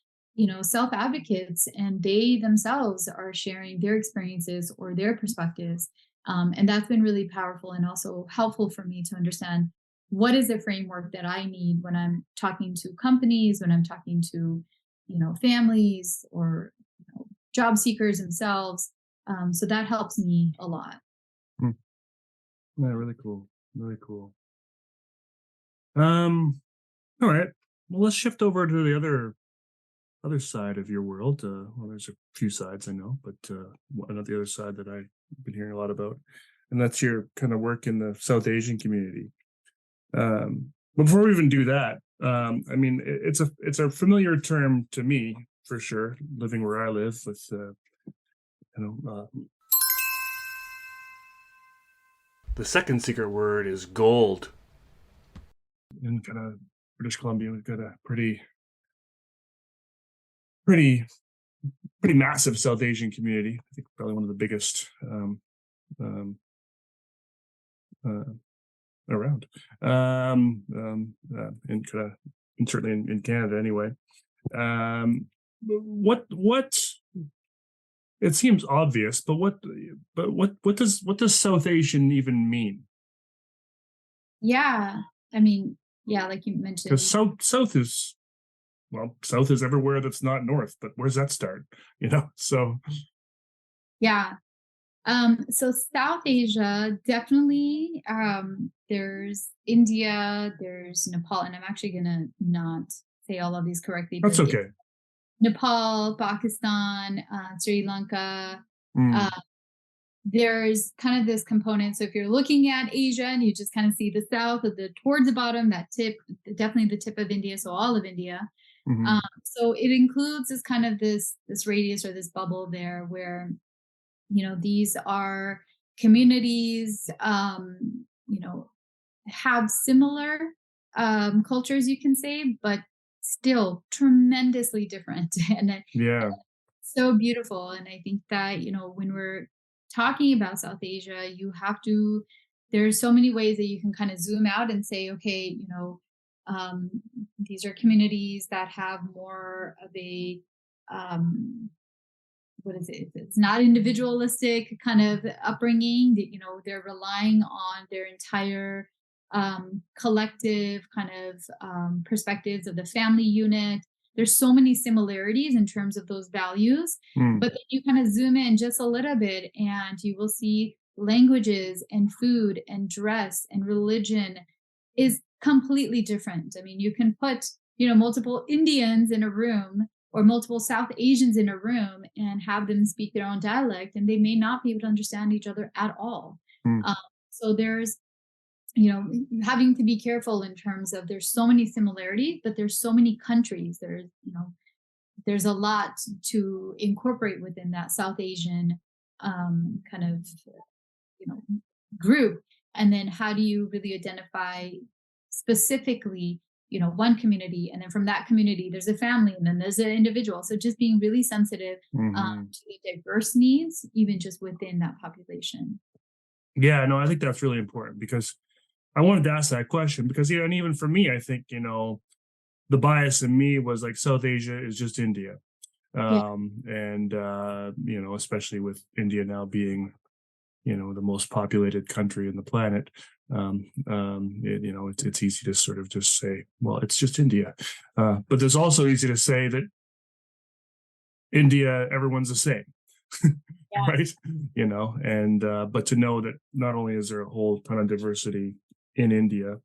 self-advocates, and they themselves are sharing their experiences or their perspectives And that's been really powerful and also helpful for me to understand what is the framework that I need when I'm talking to companies, when I'm talking to, families or job seekers themselves. So that helps me a lot. Hmm. Yeah, really cool. Really cool. All right. Well, let's shift over to the other side of your world. Well, there's a few sides I know, but another other side that I've been hearing a lot about, and that's your kind of work in the South Asian community. Before we even do that, I mean, it's a familiar term to me for sure. Living where I live, with the second secret word is gold. In kind of British Columbia, we've got a pretty massive South Asian community. I think probably one of the biggest uh, around, and kind of, and certainly in Canada anyway. What it seems obvious, but what does South Asian even mean? Yeah. I mean, yeah, like you mentioned. Because south is, well, south is everywhere that's not north, but where's that start? So Yeah. So South Asia, definitely. There's India, there's Nepal, and I'm actually gonna not say all of these correctly, but that's okay. Nepal, Pakistan, Sri Lanka. Mm, There's kind of this component. So if you're looking at Asia and you just kind of see the south of towards the bottom, that tip, definitely the tip of India, so all of India. mhm, So it includes this kind of this radius or this bubble there where these are communities, have similar cultures, you can say, but still tremendously different. And yeah. so beautiful. And I think that, when we're talking about South Asia, there's so many ways that you can kind of zoom out and say, okay, um, these are communities that have more of a, what is it? It's not individualistic kind of upbringing. That they're relying on their entire collective kind of perspectives of the family unit. There's so many similarities in terms of those values, Mm, but then you kind of zoom in just a little bit, and you will see languages and food and dress and religion is completely different. I mean, you can put multiple Indians in a room or multiple South Asians in a room and have them speak their own dialect, and they may not be able to understand each other at all. mm, Um, so there's, having to be careful in terms of there's so many similarities, but there's so many countries. There's a lot to incorporate within that South Asian kind of you know group. And then how do you really identify specifically one community, and then from that community there's a family, and then there's an individual. So just being really sensitive mhm. to the diverse needs even just within that population. Yeah, no, I think that's really important, because I wanted to ask that question because, and even for me, I think, the bias in me was like South Asia is just India. Yeah. And especially with India now being, the most populated country in the planet, it's easy to sort of just say, well, it's just India. But there's also easy to say that India, everyone's the same. Yeah. Right. And but to know that not only is there a whole ton of diversity in India,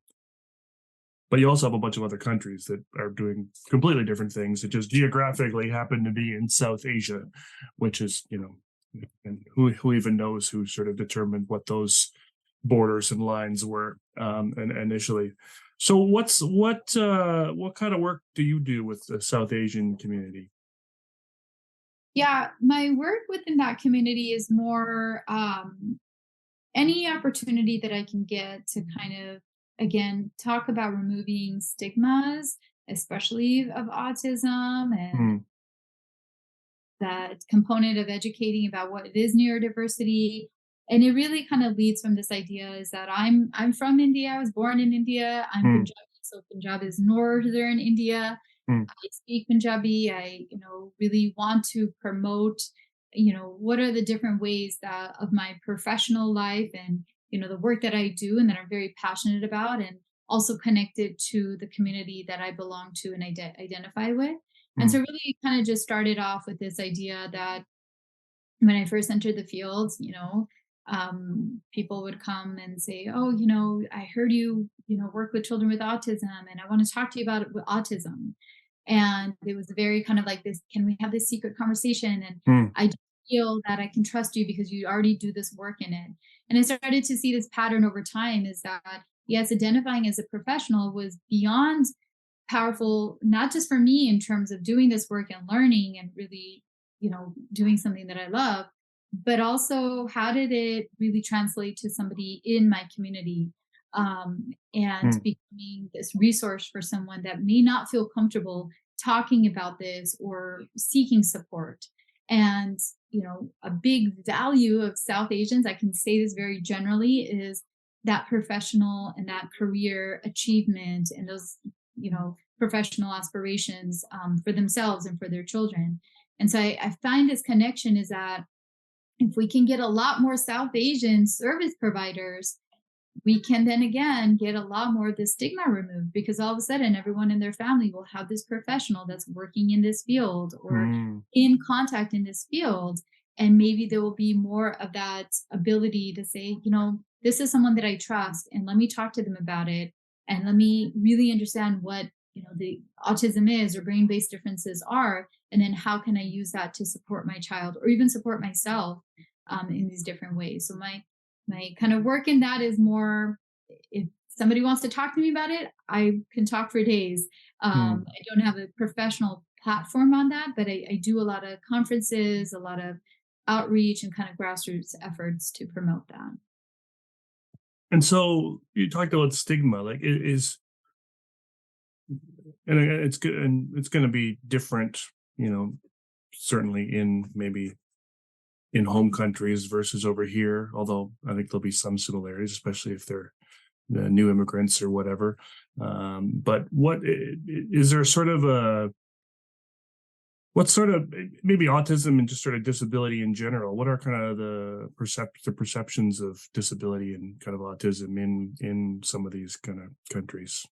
but you also have a bunch of other countries that are doing completely different things that just geographically happen to be in South Asia, which is, and who even knows who sort of determined what those borders and lines were, and initially. So what kind of work do you do with the South Asian community? Yeah, my work within that community is more any opportunity that I can get to kind of, again, talk about removing stigmas, especially of autism, and Mm, that component of educating about what it is neurodiversity. And it really kind of leads from this idea is that I'm from India. I was born in India. I'm mm, Punjabi, so Punjab is northern India. mm, I speak Punjabi. I really want to promote what are the different ways that of my professional life and, the work that I do and that I'm very passionate about, and also connected to the community that I belong to and identify with. And Mm. so really kind of just started off with this idea that when I first entered the field, people would come and say, "Oh, I heard you, work with children with autism, and I want to talk to you about it with autism." And it was very kind of like this, can we have this secret conversation? And Mm. I just feel that I can trust you because you already do this work in it. And I started to see this pattern over time is that, yes, identifying as a professional was beyond powerful, not just for me in terms of doing this work and learning and really, doing something that I love, but also how did it really translate to somebody in my community, and Mm. becoming this resource for someone that may not feel comfortable talking about this or seeking support. And, a big value of South Asians, I can say this very generally, is that professional and that career achievement and those, professional aspirations, for themselves and for their children. And so I find this connection is that if we can get a lot more South Asian service providers, we can then again get a lot more of the stigma removed, because all of a sudden everyone in their family will have this professional that's working in this field or Mm. in contact in this field. And maybe there will be more of that ability to say, this is someone that I trust, and let me talk to them about it. And let me really understand what, the autism is or brain based differences are. And then how can I use that to support my child or even support myself, in these different ways. So my kind of work in that is more, if somebody wants to talk to me about it, I can talk for days. Mm. I don't have a professional platform on that, but I do a lot of conferences, a lot of outreach and kind of grassroots efforts to promote that. And so you talked about stigma, like it is, and it's good, and it's going to be different, you know, certainly in maybe in home countries versus over here. Although I think there'll be some similarities, especially if they're new immigrants or whatever. But is there sort of a what sort of maybe autism and just sort of disability in general? What are kind of the perceptions of disability and kind of autism in some of these kind of countries?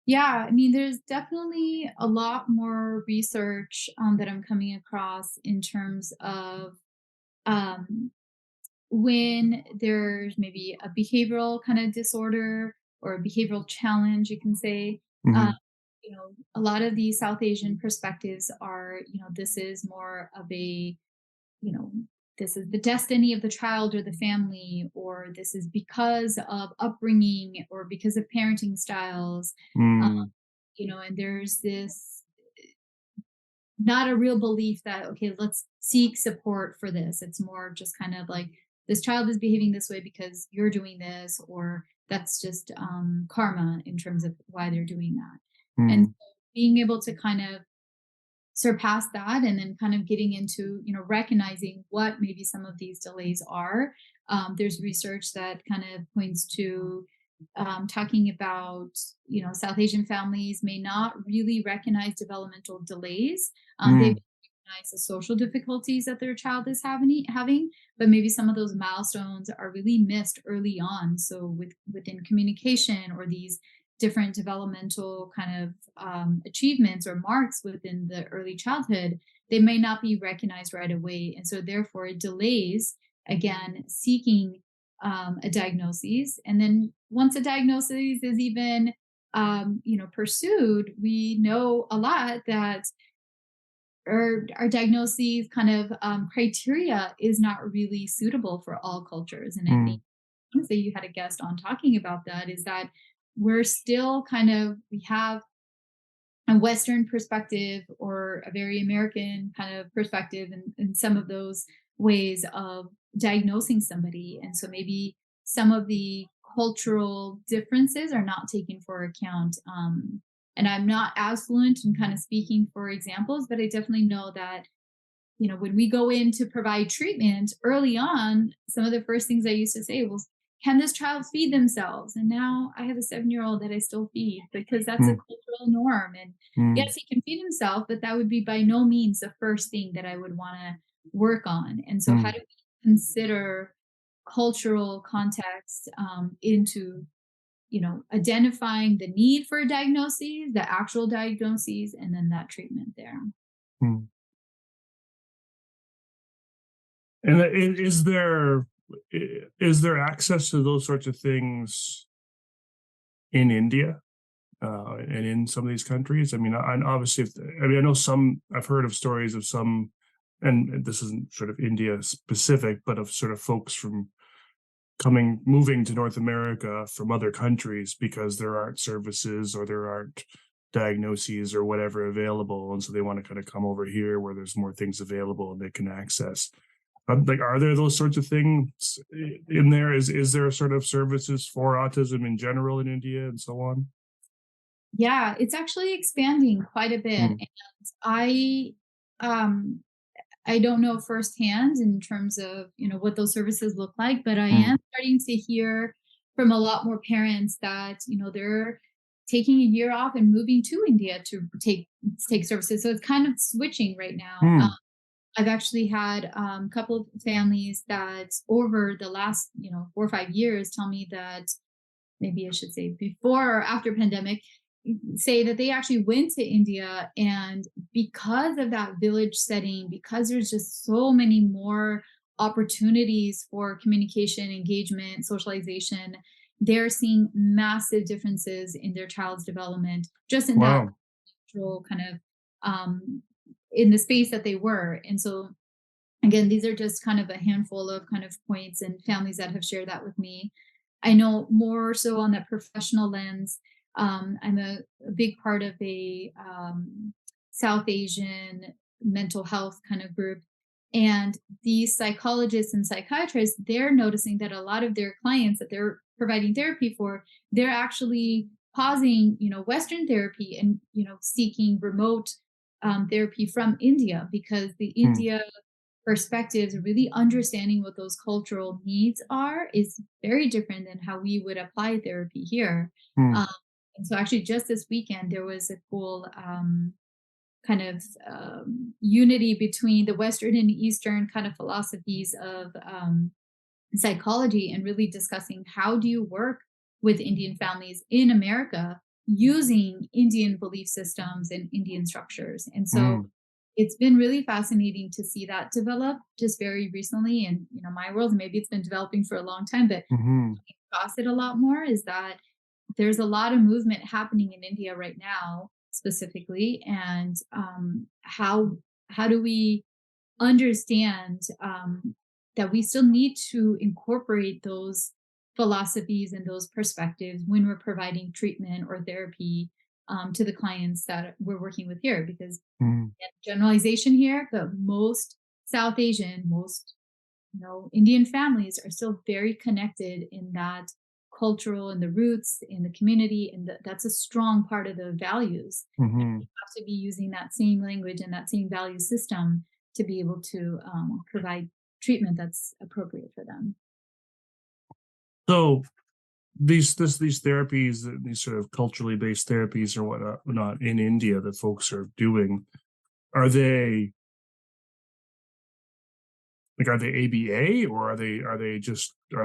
Yeah, I mean, there's definitely a lot more research, that I'm coming across in terms of, um, when there's maybe a behavioral kind of disorder or a behavioral challenge, you can say. Um, Hmm. a lot of these South Asian perspectives are, this is more of a, you know, this is the destiny of the child or the family, or this is because of upbringing or because of parenting styles. Um, Mm. and there's this not a real belief that, okay, let's seek support for this. It's more just kind of like, this child is behaving this way because you're doing this, or that's just, karma in terms of why they're doing that. And Mm. so being able to kind of surpass that, and then kind of getting into, recognizing what maybe some of these delays are. There's research that kind of points to, talking about, South Asian families may not really recognize developmental delays. They Mm. recognize the social difficulties that their child is having, but maybe some of those milestones are really missed early on. So within communication or these different developmental kind of, achievements or marks within the early childhood, they may not be recognized right away. And so, therefore, it delays, again, seeking, a diagnosis. And then, once a diagnosis is even, pursued, we know a lot that our diagnosis kind of, criteria is not really suitable for all cultures. And I think, Mm. honestly, you had a guest on talking about that, is that we're still kind of, we have a Western perspective or a very American kind of perspective in some of those ways of diagnosing somebody. And so maybe some of the cultural differences are not taken for account. And I'm not as fluent in kind of speaking for examples, but I definitely know that, when we go in to provide treatment early on, some of the first things I used to say was, can this child feed themselves? And now I have a 7-year-old that I still feed because that's a Mm, cultural norm. And mm, yes, he can feed himself, but that would be by no means the first thing that I would want to work on. And so, how mm, do we consider cultural context into identifying the need for a diagnosis, the actual diagnoses, and then that treatment there? mm. And is there access to those sorts of things in India and in some of these countries? I mean, obviously, I mean, I know some. I've heard of stories of some, and this isn't sort of India specific, but of sort of folks from moving to North America from other countries because there aren't services or there aren't diagnoses or whatever available, and so they want to kind of come over here where there's more things available and they can access. Like, are there those sorts of things in there? Is there sort of services for autism in general in India and so on? Yeah, it's actually expanding quite a bit. Mm, And I um I don't know firsthand in terms of, what those services look like, but I mm, am starting to hear from a lot more parents that, they're taking a year off and moving to India to take services. So it's kind of switching right now. mm, I've actually had a couple of families that over the last, 4 or 5 years tell me that, maybe I should say before or after pandemic, say that they actually went to India, and because of that village setting, because there's just so many more opportunities for communication, engagement, socialization, they're seeing massive differences in their child's development just in that wow. natural kind of in the space that they were. And so again, these are just kind of a handful of kind of points and families that have shared that with me. I know more so on that professional lens. I'm a big part of a South Asian mental health kind of group. And these psychologists and psychiatrists, they're noticing that a lot of their clients that they're providing therapy for, they're actually pausing, Western therapy and, seeking remote therapy from India because the Mm, India perspectives, really understanding what those cultural needs are is very different than how we would apply therapy here. mm, Um, and so, actually, just this weekend, there was a cool kind of unity between the Western and Eastern kind of philosophies of psychology and really discussing how do you work with Indian families in America using Indian belief systems and Indian structures. And so mm, it's been really fascinating to see that develop just very recently in my world. Maybe it's been developing for a long time, but mhm, across it a lot more is that there's a lot of movement happening in India right now specifically, and how do we understand that we still need to incorporate those philosophies and those perspectives when we're providing treatment or therapy to the clients that we're working with here. Because mm, generalization here, but most Indian families are still very connected in that cultural and the roots in the community, and that's a strong part of the values. And we mhm. have to be using that same language and that same value system to be able to provide treatment that's appropriate for them. So these therapies, these sort of culturally based therapies or whatnot in India that folks are doing, are they are they ABA or are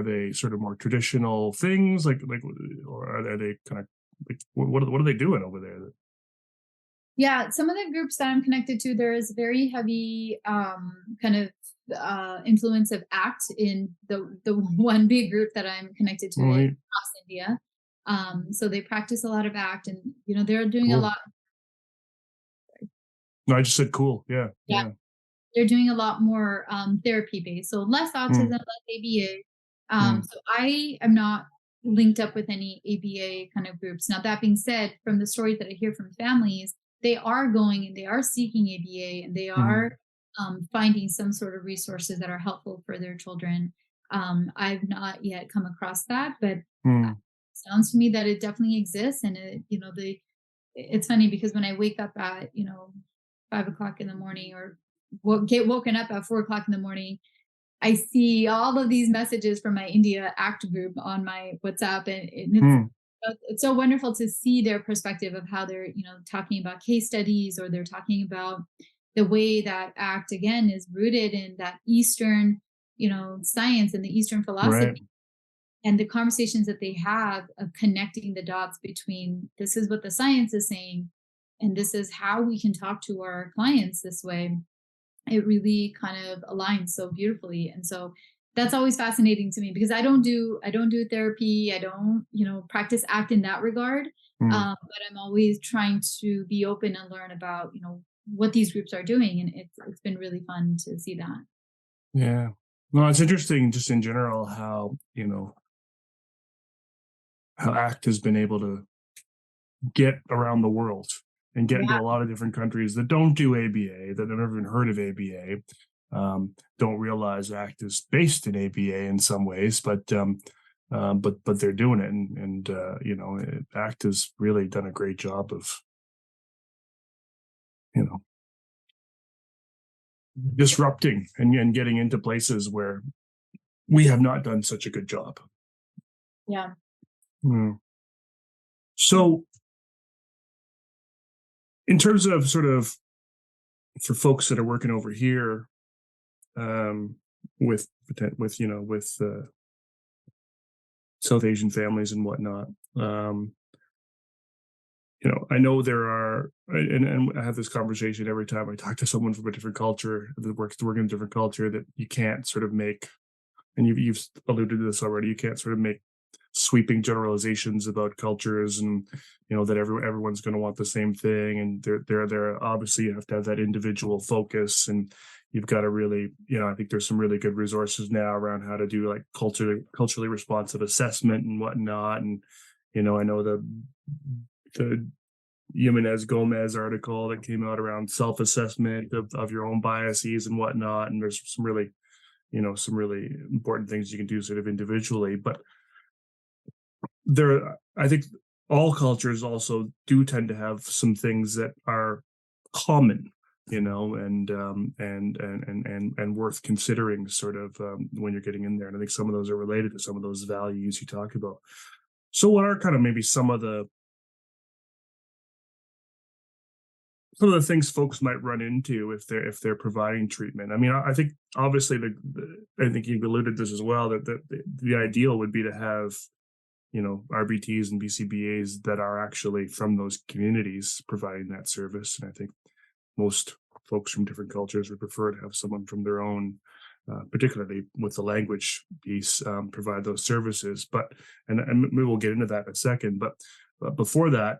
they sort of more traditional things or are they kind of like what are they doing over there? Yeah, some of the groups that I'm connected to, there is very heavy kind of influence of ACT in the one big group that I'm connected to Right. across India. So they practice a lot of ACT, and they're doing a Cool. lot. No, I just said cool. Yeah. Yeah, Yeah. they're doing a lot more therapy based, so less autism, Mm, less ABA. mm, So I am not linked up with any ABA kind of groups. Now, that being said, from the stories that I hear from families, they are going and they are seeking ABA, and they mm, are finding some sort of resources that are helpful for their children. I've not yet come across that, but mm, sounds to me that it definitely exists. And it's funny because when I wake up at 5 o'clock in the morning, or get woken up at 4 o'clock in the morning, I see all of these messages from my India ACT group on my WhatsApp, and it's so wonderful to see their perspective of how they're, talking about case studies, or they're talking about the way that ACT again is rooted in that Eastern, science and the Eastern philosophy. Right. And the conversations that they have of connecting the dots between this is what the science is saying, and this is how we can talk to our clients this way. It really kind of aligns so beautifully. And so that's always fascinating to me, because I don't do therapy. I don't, practice ACT in that regard. But I'm always trying to be open and learn about, what these groups are doing. And it's been really fun to see that. Yeah. No, it's interesting just in general how, how ACT has been able to get around the world and get into a lot of different countries that don't do ABA, that have never even heard of ABA, don't realize ACT is based in ABA in some ways, but they're doing it, and ACT has really done a great job of, disrupting and getting into places where we have not done such a good job. Yeah. So in terms of sort of for folks that are working over here, with South Asian families and whatnot, I know there are, and I have this conversation every time I talk to someone from a different culture that works in a different culture, that you can't sort of make, and you've alluded to this already, you can't sort of make sweeping generalizations about cultures, and that everyone's going to want the same thing, and they're obviously you have to have that individual focus, and you've got to really, I think there's some really good resources now around how to do like culturally responsive assessment and whatnot, and I know the Jimenez Gomez article that came out around self-assessment of your own biases and whatnot, and there's some really important things you can do sort of individually, but I think all cultures also do tend to have some things that are common, and worth considering sort of when you're getting in there. And I think some of those are related to some of those values you talk about. So what are kind of maybe some of the things folks might run into if they're providing treatment? I mean, I think obviously I think you've alluded to this as well, that the ideal would be to have RBTs and BCBAs that are actually from those communities providing that service. And I think most folks from different cultures would prefer to have someone from their own, particularly with the language piece, provide those services. And maybe we'll get into that in a second. But before that,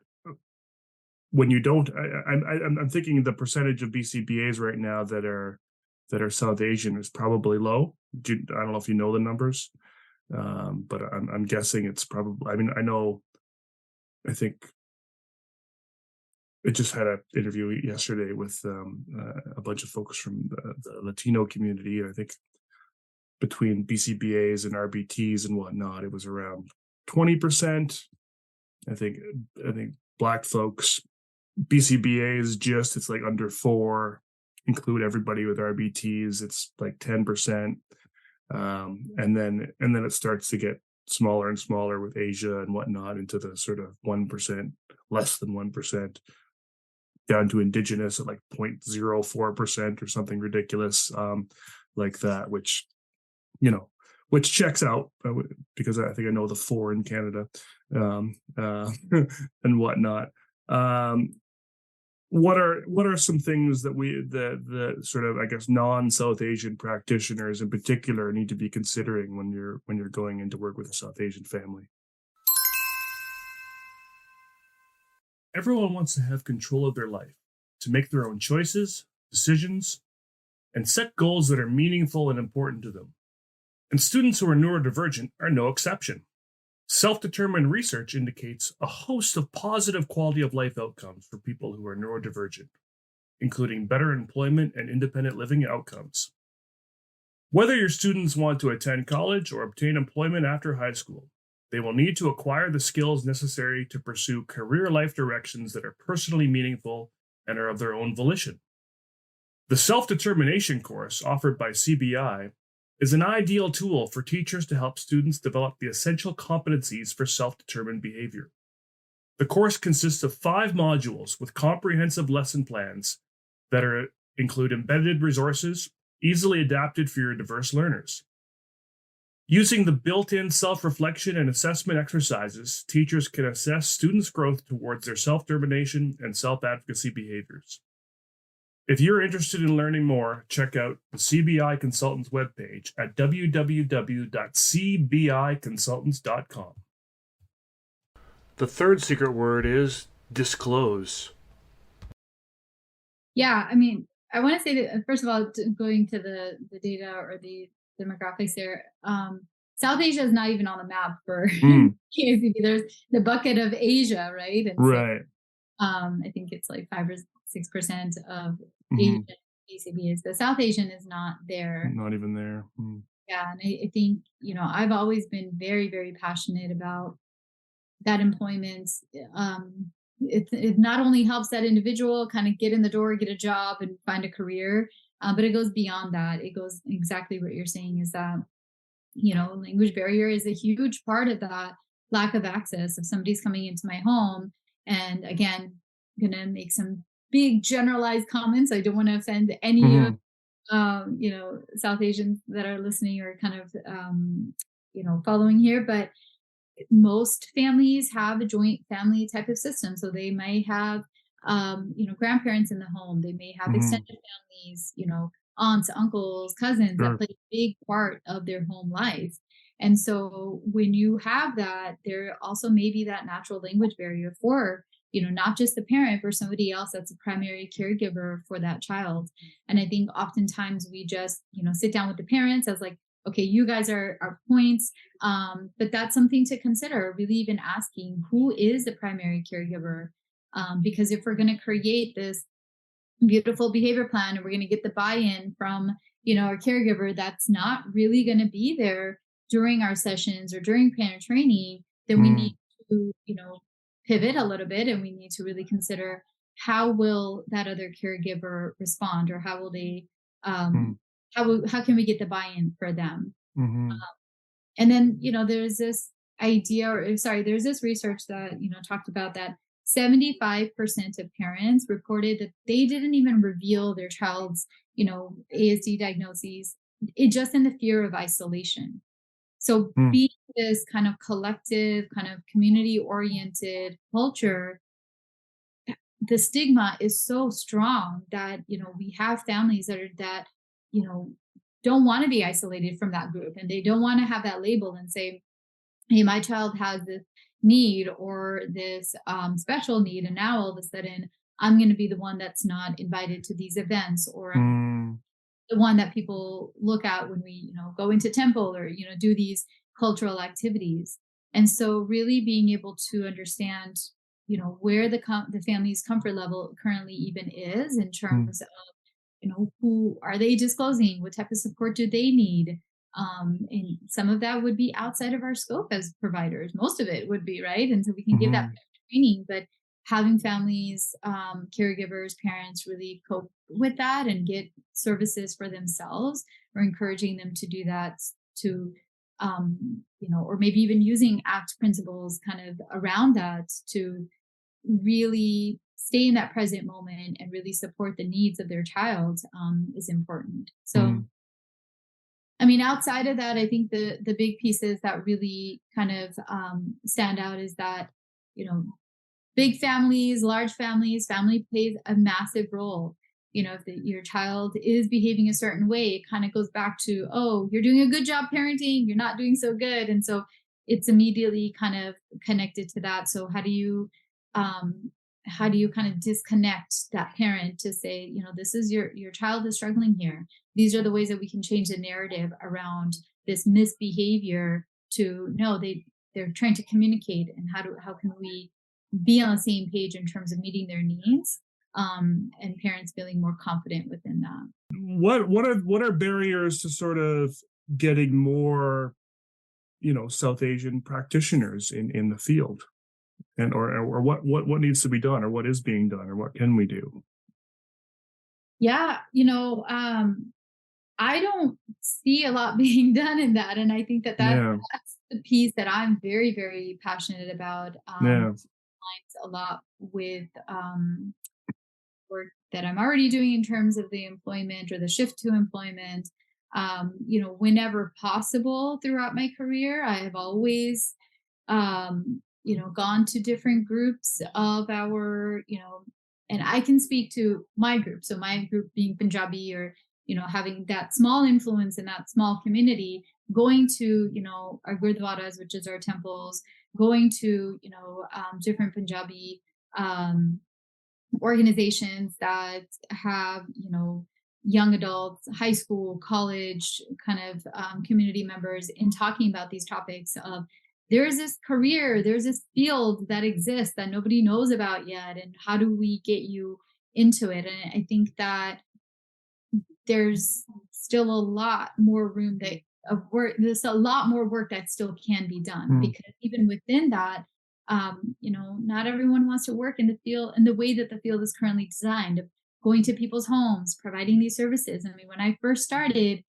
when you don't, I'm thinking the percentage of BCBAs right now that are South Asian is probably low. I don't know if you know the numbers. But I'm guessing it's probably, I think I just had an interview yesterday with a bunch of folks from the Latino community. And I think between BCBAs and RBTs and whatnot, it was around 20%. I think Black folks, BCBAs it's like under 4%, include everybody with RBTs, it's like 10%. And then it starts to get smaller and smaller with Asia and whatnot, into the sort of 1%, less than 1%, down to indigenous at like 0.04% or something ridiculous like that, which checks out, because I think I know the 4 in Canada and whatnot. What are some things that the sort of, I guess, non-South Asian practitioners in particular need to be considering when you're going in to work with a South Asian family? Everyone wants to have control of their life, to make their own choices, decisions, and set goals that are meaningful and important to them. And students who are neurodivergent are no exception. Self-determined research indicates a host of positive quality of life outcomes for people who are neurodivergent, including better employment and independent living outcomes. Whether your students want to attend college or obtain employment after high school, they will need to acquire the skills necessary to pursue career life directions that are personally meaningful and are of their own volition. The self-determination course offered by CBI is an ideal tool for teachers to help students develop the essential competencies for self-determined behavior. The course consists of 5 modules with comprehensive lesson plans that include embedded resources, easily adapted for your diverse learners. Using the built-in self-reflection and assessment exercises, teachers can assess students' growth towards their self-determination and self-advocacy behaviors. If you're interested in learning more, check out the CBI Consultants webpage at www.cbiconsultants.com. The third secret word is disclose. Yeah, I mean, I want to say that first of all, going to the data or the demographics there, South Asia is not even on the map for KABC. There's the bucket of Asia, right? And Right. so, I think it's like 5 or 6% of Asian BACB is, but South Asian is not there. Not even there. Yeah, and I think I've always been very, very passionate about that employment. It not only helps that individual kind of get in the door, get a job, and find a career, but it goes beyond that. It goes exactly what you're saying is that language barrier is a huge part of that lack of access. If somebody's coming into my home, and again, I'm gonna make some big generalized comments. I don't want to offend any of South Asians that are listening or kind of following here, but most families have a joint family type of system. So they might have, grandparents in the home. They may have extended families, aunts, uncles, cousins that play a big part of their home life. And so when you have that, there also may be that natural language barrier for, not just the parent, but somebody else that's a primary caregiver for that child. And I think oftentimes we just, sit down with the parents as like, okay, you guys are points, but that's something to consider, really even asking who is the primary caregiver. Because if we're going to create this beautiful behavior plan and we're going to get the buy-in from, our caregiver that's not really going to be there during our sessions or during parent training, then we need to, pivot a little bit, and we need to really consider how will that other caregiver respond, or how will they how can we get the buy-in for them? And then there's this there's this research that talked about that 75% of parents reported that they didn't even reveal their child's ASD diagnoses, just in the fear of isolation. So being this kind of collective, kind of community oriented culture, the stigma is so strong that we have families that don't want to be isolated from that group, and they don't want to have that label and say, hey, my child has this need or this special need, and now all of a sudden I'm going to be the one that's not invited to these events, or the one that people look at when we go into temple or do these cultural activities. And so really being able to understand where the family's comfort level currently even is in terms of who are they disclosing, what type of support do they need, and some of that would be outside of our scope as providers. Most of it would be, right? And so we can give that training, but having families, caregivers, parents really cope with that and get services for themselves, or encouraging them to do that, to or maybe even using ACT principles kind of around that to really stay in that present moment and really support the needs of their child is important. So, I mean, outside of that, I think the big pieces that really kind of stand out is that, big families, large families, family plays a massive role. If your child is behaving a certain way, it kind of goes back to, oh, you're doing a good job parenting, you're not doing so good. And so it's immediately kind of connected to that. So how do you kind of disconnect that parent to say, this is your child is struggling here. These are the ways that we can change the narrative around this misbehavior to no, they're trying to communicate, and how can we be on the same page in terms of meeting their needs, and parents feeling more confident within that. What are barriers to sort of getting more South Asian practitioners in the field, and or what needs to be done, or what is being done, or what can we do? Yeah, I don't see a lot being done in that, and I think that Yeah. that's the piece that I'm very, very passionate about. Yeah. Aligns a lot with work that I'm already doing in terms of the employment or the shift to employment. Whenever possible throughout my career, I have always, gone to different groups of our, and I can speak to my group. So my group being Punjabi, or, having that small influence in that small community, going to, our gurdwaras, which is our temples, going to, different Punjabi um, organizations that have, young adults, high school, college kind of community members, in talking about these topics of, there's this career, there's this field that exists that nobody knows about yet, and how do we get you into it? And I think that there's still a lot more room that of work. There's a lot more work that still can be done, Mm. because even within that, not everyone wants to work in the field in the way that the field is currently designed, of going to people's homes, providing these services. I mean, when I first started,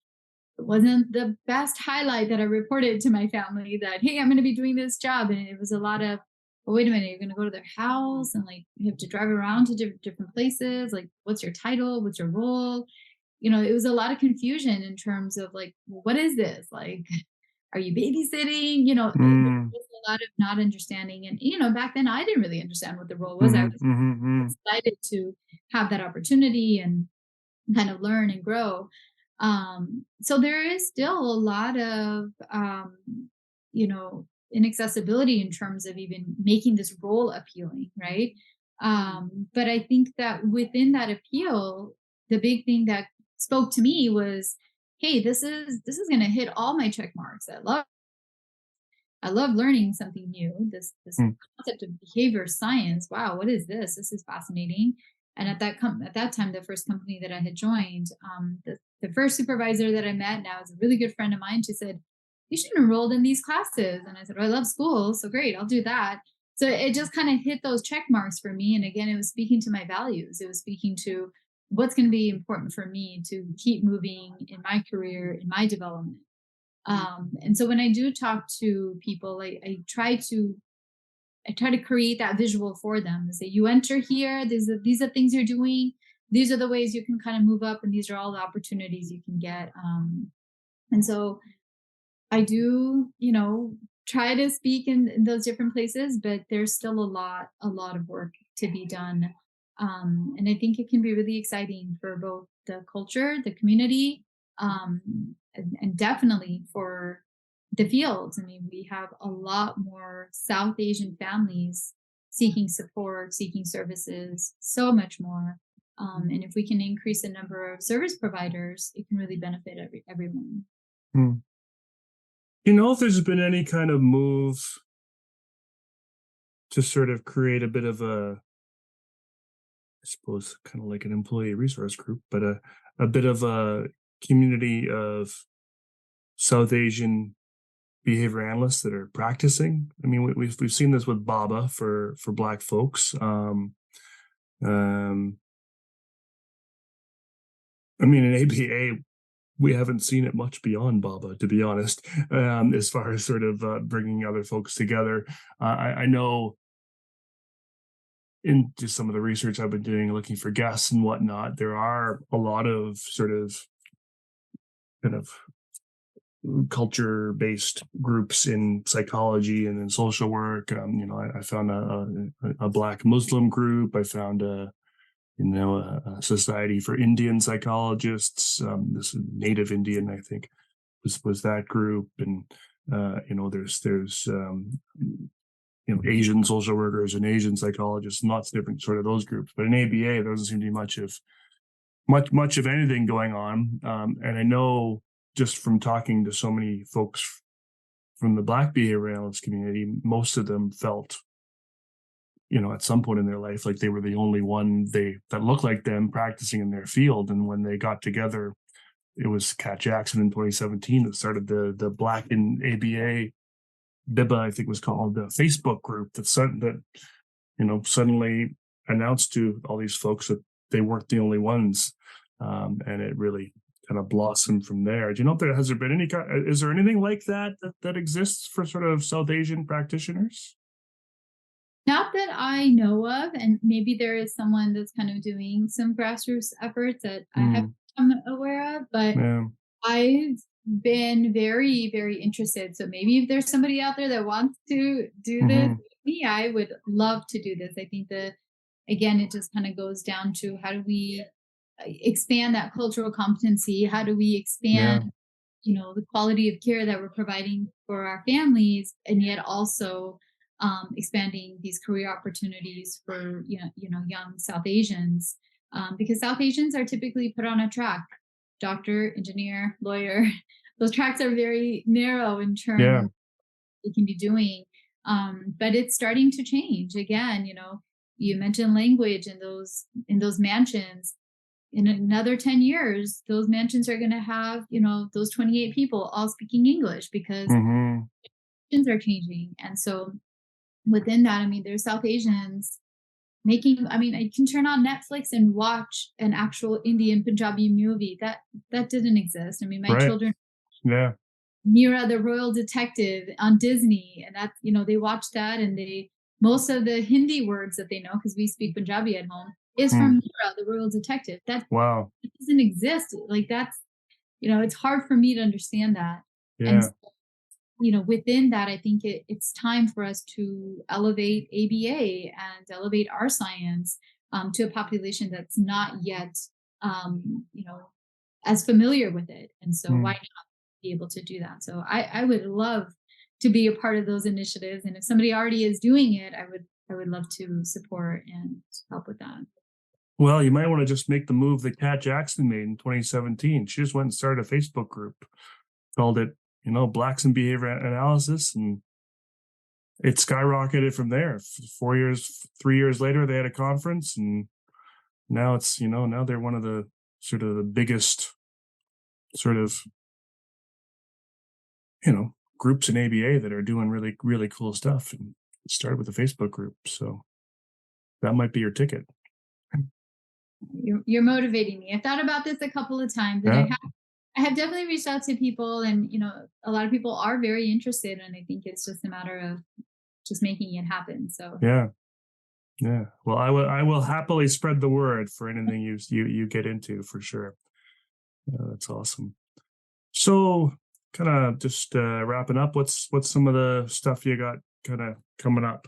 it wasn't the best highlight that I reported to my family that, hey, I'm going to be doing this job. And it was a lot of, well, wait a minute, you're going to go to their house, and like you have to drive around to different places. Like, what's your title? What's your role? It was a lot of confusion in terms of like, well, what is this? Like, are you babysitting? There Mm. was a lot of not understanding. And, back then I didn't really understand what the role was. I Mhm. was Mhm. Mhm. excited to have that opportunity and kind of learn and grow. So there is still a lot of, inaccessibility in terms of even making this role appealing, right? But I think that within that appeal, the big thing that spoke to me was, hey, this is going to hit all my check marks. I love learning something new. This Mm. concept of behavior science. Wow, what is this? This is fascinating. And at that time, the first company that I had joined, the first supervisor that I met now is a really good friend of mine. She said, "You should enroll in these classes." And I said, "Well, I love school, so great, I'll do that." So it just kind of hit those check marks for me. And again, it was speaking to my values. It was speaking to what's going to be important for me to keep moving in my career, in my development. And so when I do talk to people, I try to create that visual for them and say, you enter here, these are things you're doing, these are the ways you can kind of move up, and these are all the opportunities you can get. And so I do, try to speak in those different places, but there's still a lot of work to be done. And I think it can be really exciting for both the culture, the community, and definitely for the fields. I mean, we have a lot more South Asian families seeking support, seeking services, so much more. And if we can increase the number of service providers, it can really benefit everyone. Mm. If there's been any kind of move to sort of create a bit of I suppose, kind of like an employee resource group, but a bit of a community of South Asian behavior analysts that are practicing. I mean, we've seen this with BABA for Black folks. Um, I mean, in ABA, we haven't seen it much beyond BABA, to be honest, as far as sort of bringing other folks together. I know in just some of the research I've been doing, looking for guests and whatnot, there are a lot of sort of kind of culture-based groups in psychology and in social work. I found a Black Muslim group. I found a society for Indian psychologists. This native Indian, I think, was that group, and there's Asian social workers and Asian psychologists, and lots of different sort of those groups. But in ABA, there doesn't seem to be much of anything going on. And I know just from talking to so many folks from the Black behavior analyst community, most of them felt, at some point in their life, like they were the only one that looked like them practicing in their field. And when they got together, it was Kat Jackson in 2017 that started the Black in ABA BIBA, I think was called, the Facebook group that suddenly announced to all these folks that they weren't the only ones. And it really kind of blossomed from there. Do you know if has there been any is there anything like that exists for sort of South Asian practitioners? Not that I know of, and maybe there is someone that's kind of doing some grassroots efforts that I have become aware of, but Yeah. I've been very, very interested. So maybe if there's somebody out there that wants to do this, Hmm. me, I would love to do this. I think that again, it just kind of goes down to how do we expand that cultural competency? How do we Yeah. expand, the quality of care that we're providing for our families, and yet also expanding these career opportunities for young South Asians, because South Asians are typically put on a track: doctor, engineer, lawyer. Those tracks are very narrow in terms Yeah. of what they can be doing. But it's starting to change again. You mentioned language in those mansions. In another 10 years, those mansions are going to have, those 28 people all speaking English because Hmm. things are changing. And so within that, I mean, there's South Asians making, I mean, I can turn on Netflix and watch an actual Indian Punjabi movie that didn't exist. I mean, my Right. children, Yeah. Mira the Royal Detective on Disney, and that's, they watch that, and most of the Hindi words that they know, because we speak Punjabi at home, is from Mm. Mira the Royal Detective. That Wow. doesn't exist. Like that's, it's hard for me to understand that. And Yeah. within that, I think it's time for us to elevate ABA and elevate our science to a population that's not yet, as familiar with it. And so why Mm. not be able to do that? So I would love to be a part of those initiatives. And if somebody already is doing it, I would love to support and help with that. Well, you might want to just make the move that Kat Jackson made in 2017. She just went and started a Facebook group, called it, Blacks in Behavior Analysis, and it skyrocketed from there. 4 years, 3 years later, they had a conference, and now it's, now they're one of the sort of the biggest sort of, groups in ABA that are doing really, really cool stuff. And it started with a Facebook group. So that might be your ticket. You're motivating me. I thought about this a couple of times, and Yeah. I have definitely reached out to people, and a lot of people are very interested, and I think it's just a matter of just making it happen. So Yeah. Yeah. Well, I will happily spread the word for anything you get into, for sure. Yeah, that's awesome. So, kind of just wrapping up, what's some of the stuff you got kind of coming up?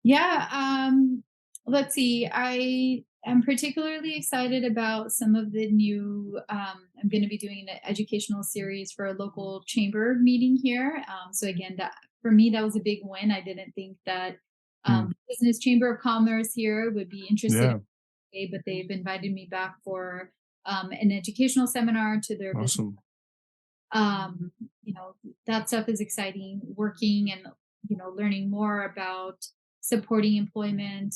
yeah, let's see. I am particularly excited about some of the new. I'm going to be doing an educational series for a local chamber meeting here. So again, that for me that was a big win. I didn't think that Hmm. Business Chamber of Commerce here would be interested Yeah. in, but they've invited me back for an educational seminar to their business. Awesome. um, that stuff is exciting. Working and learning more about supporting employment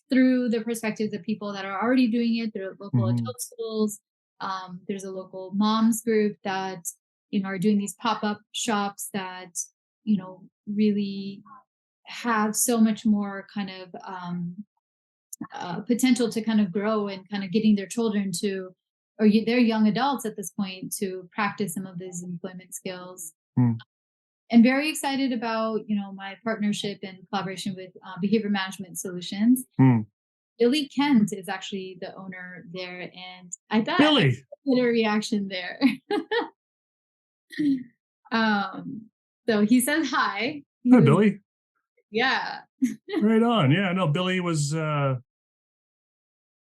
through the perspectives of people that are already doing it. There are local Hmm. adult schools. There's a local moms group that are doing these pop-up shops that really have so much more kind of potential to kind of grow and kind of getting their children to, or their young adults at this point, to practice some of these employment skills. Hmm. And very excited about my partnership and collaboration with Behavior Management Solutions. Hmm. Billy Kent is actually the owner there, and I thought I Billy. had a reaction there. um, so he says hi. He Hi, was, Billy. yeah. Right on. Yeah, no, Billy was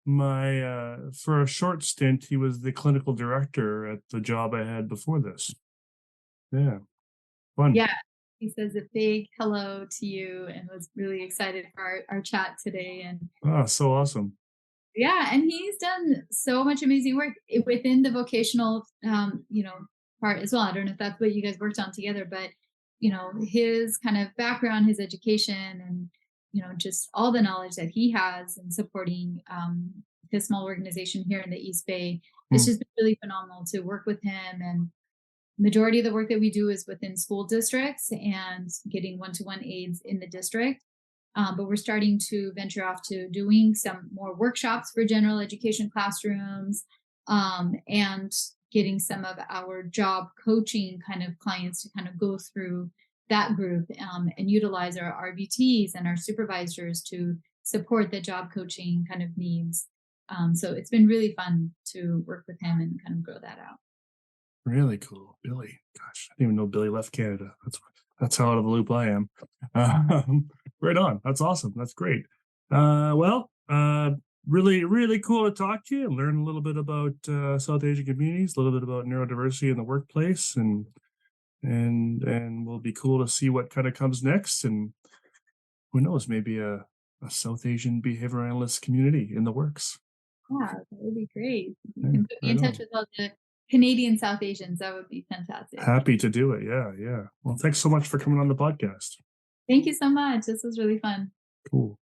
my for a short stint, he was the clinical director at the job I had before this. Yeah. Fun. Yeah, he says a big hello to you and was really excited for our chat today. And Oh, so awesome. yeah, and he's done so much amazing work within the vocational, part as well. I don't know if that's what you guys worked on together, but his kind of background, his education, and just all the knowledge that he has in supporting his small organization here in the East Bay. It's Hmm. just been really phenomenal to work with him. And majority of the work that we do is within school districts and getting one-to-one aides in the district. But we're starting to venture off to doing some more workshops for general education classrooms, and getting some of our job coaching kind of clients to kind of go through that group, and utilize our RBTs and our supervisors to support the job coaching kind of needs. So it's been really fun to work with him and kind of grow that out. Really cool. Billy. Gosh, I didn't even know Billy left Canada. That's how out of the loop I am. Right on. That's awesome. That's great. Well, really, really cool to talk to you and learn a little bit about South Asian communities, a little bit about neurodiversity in the workplace, and will be cool to see what kind of comes next. And who knows, maybe a South Asian behavior analyst community in the works. Yeah, that would be great. You Yeah, can put me in right touch on. with all the Canadian South Asians. That would be fantastic. Happy to do it. Yeah, yeah. Well, thanks so much for coming on the podcast. Thank you so much. This was really fun. Cool.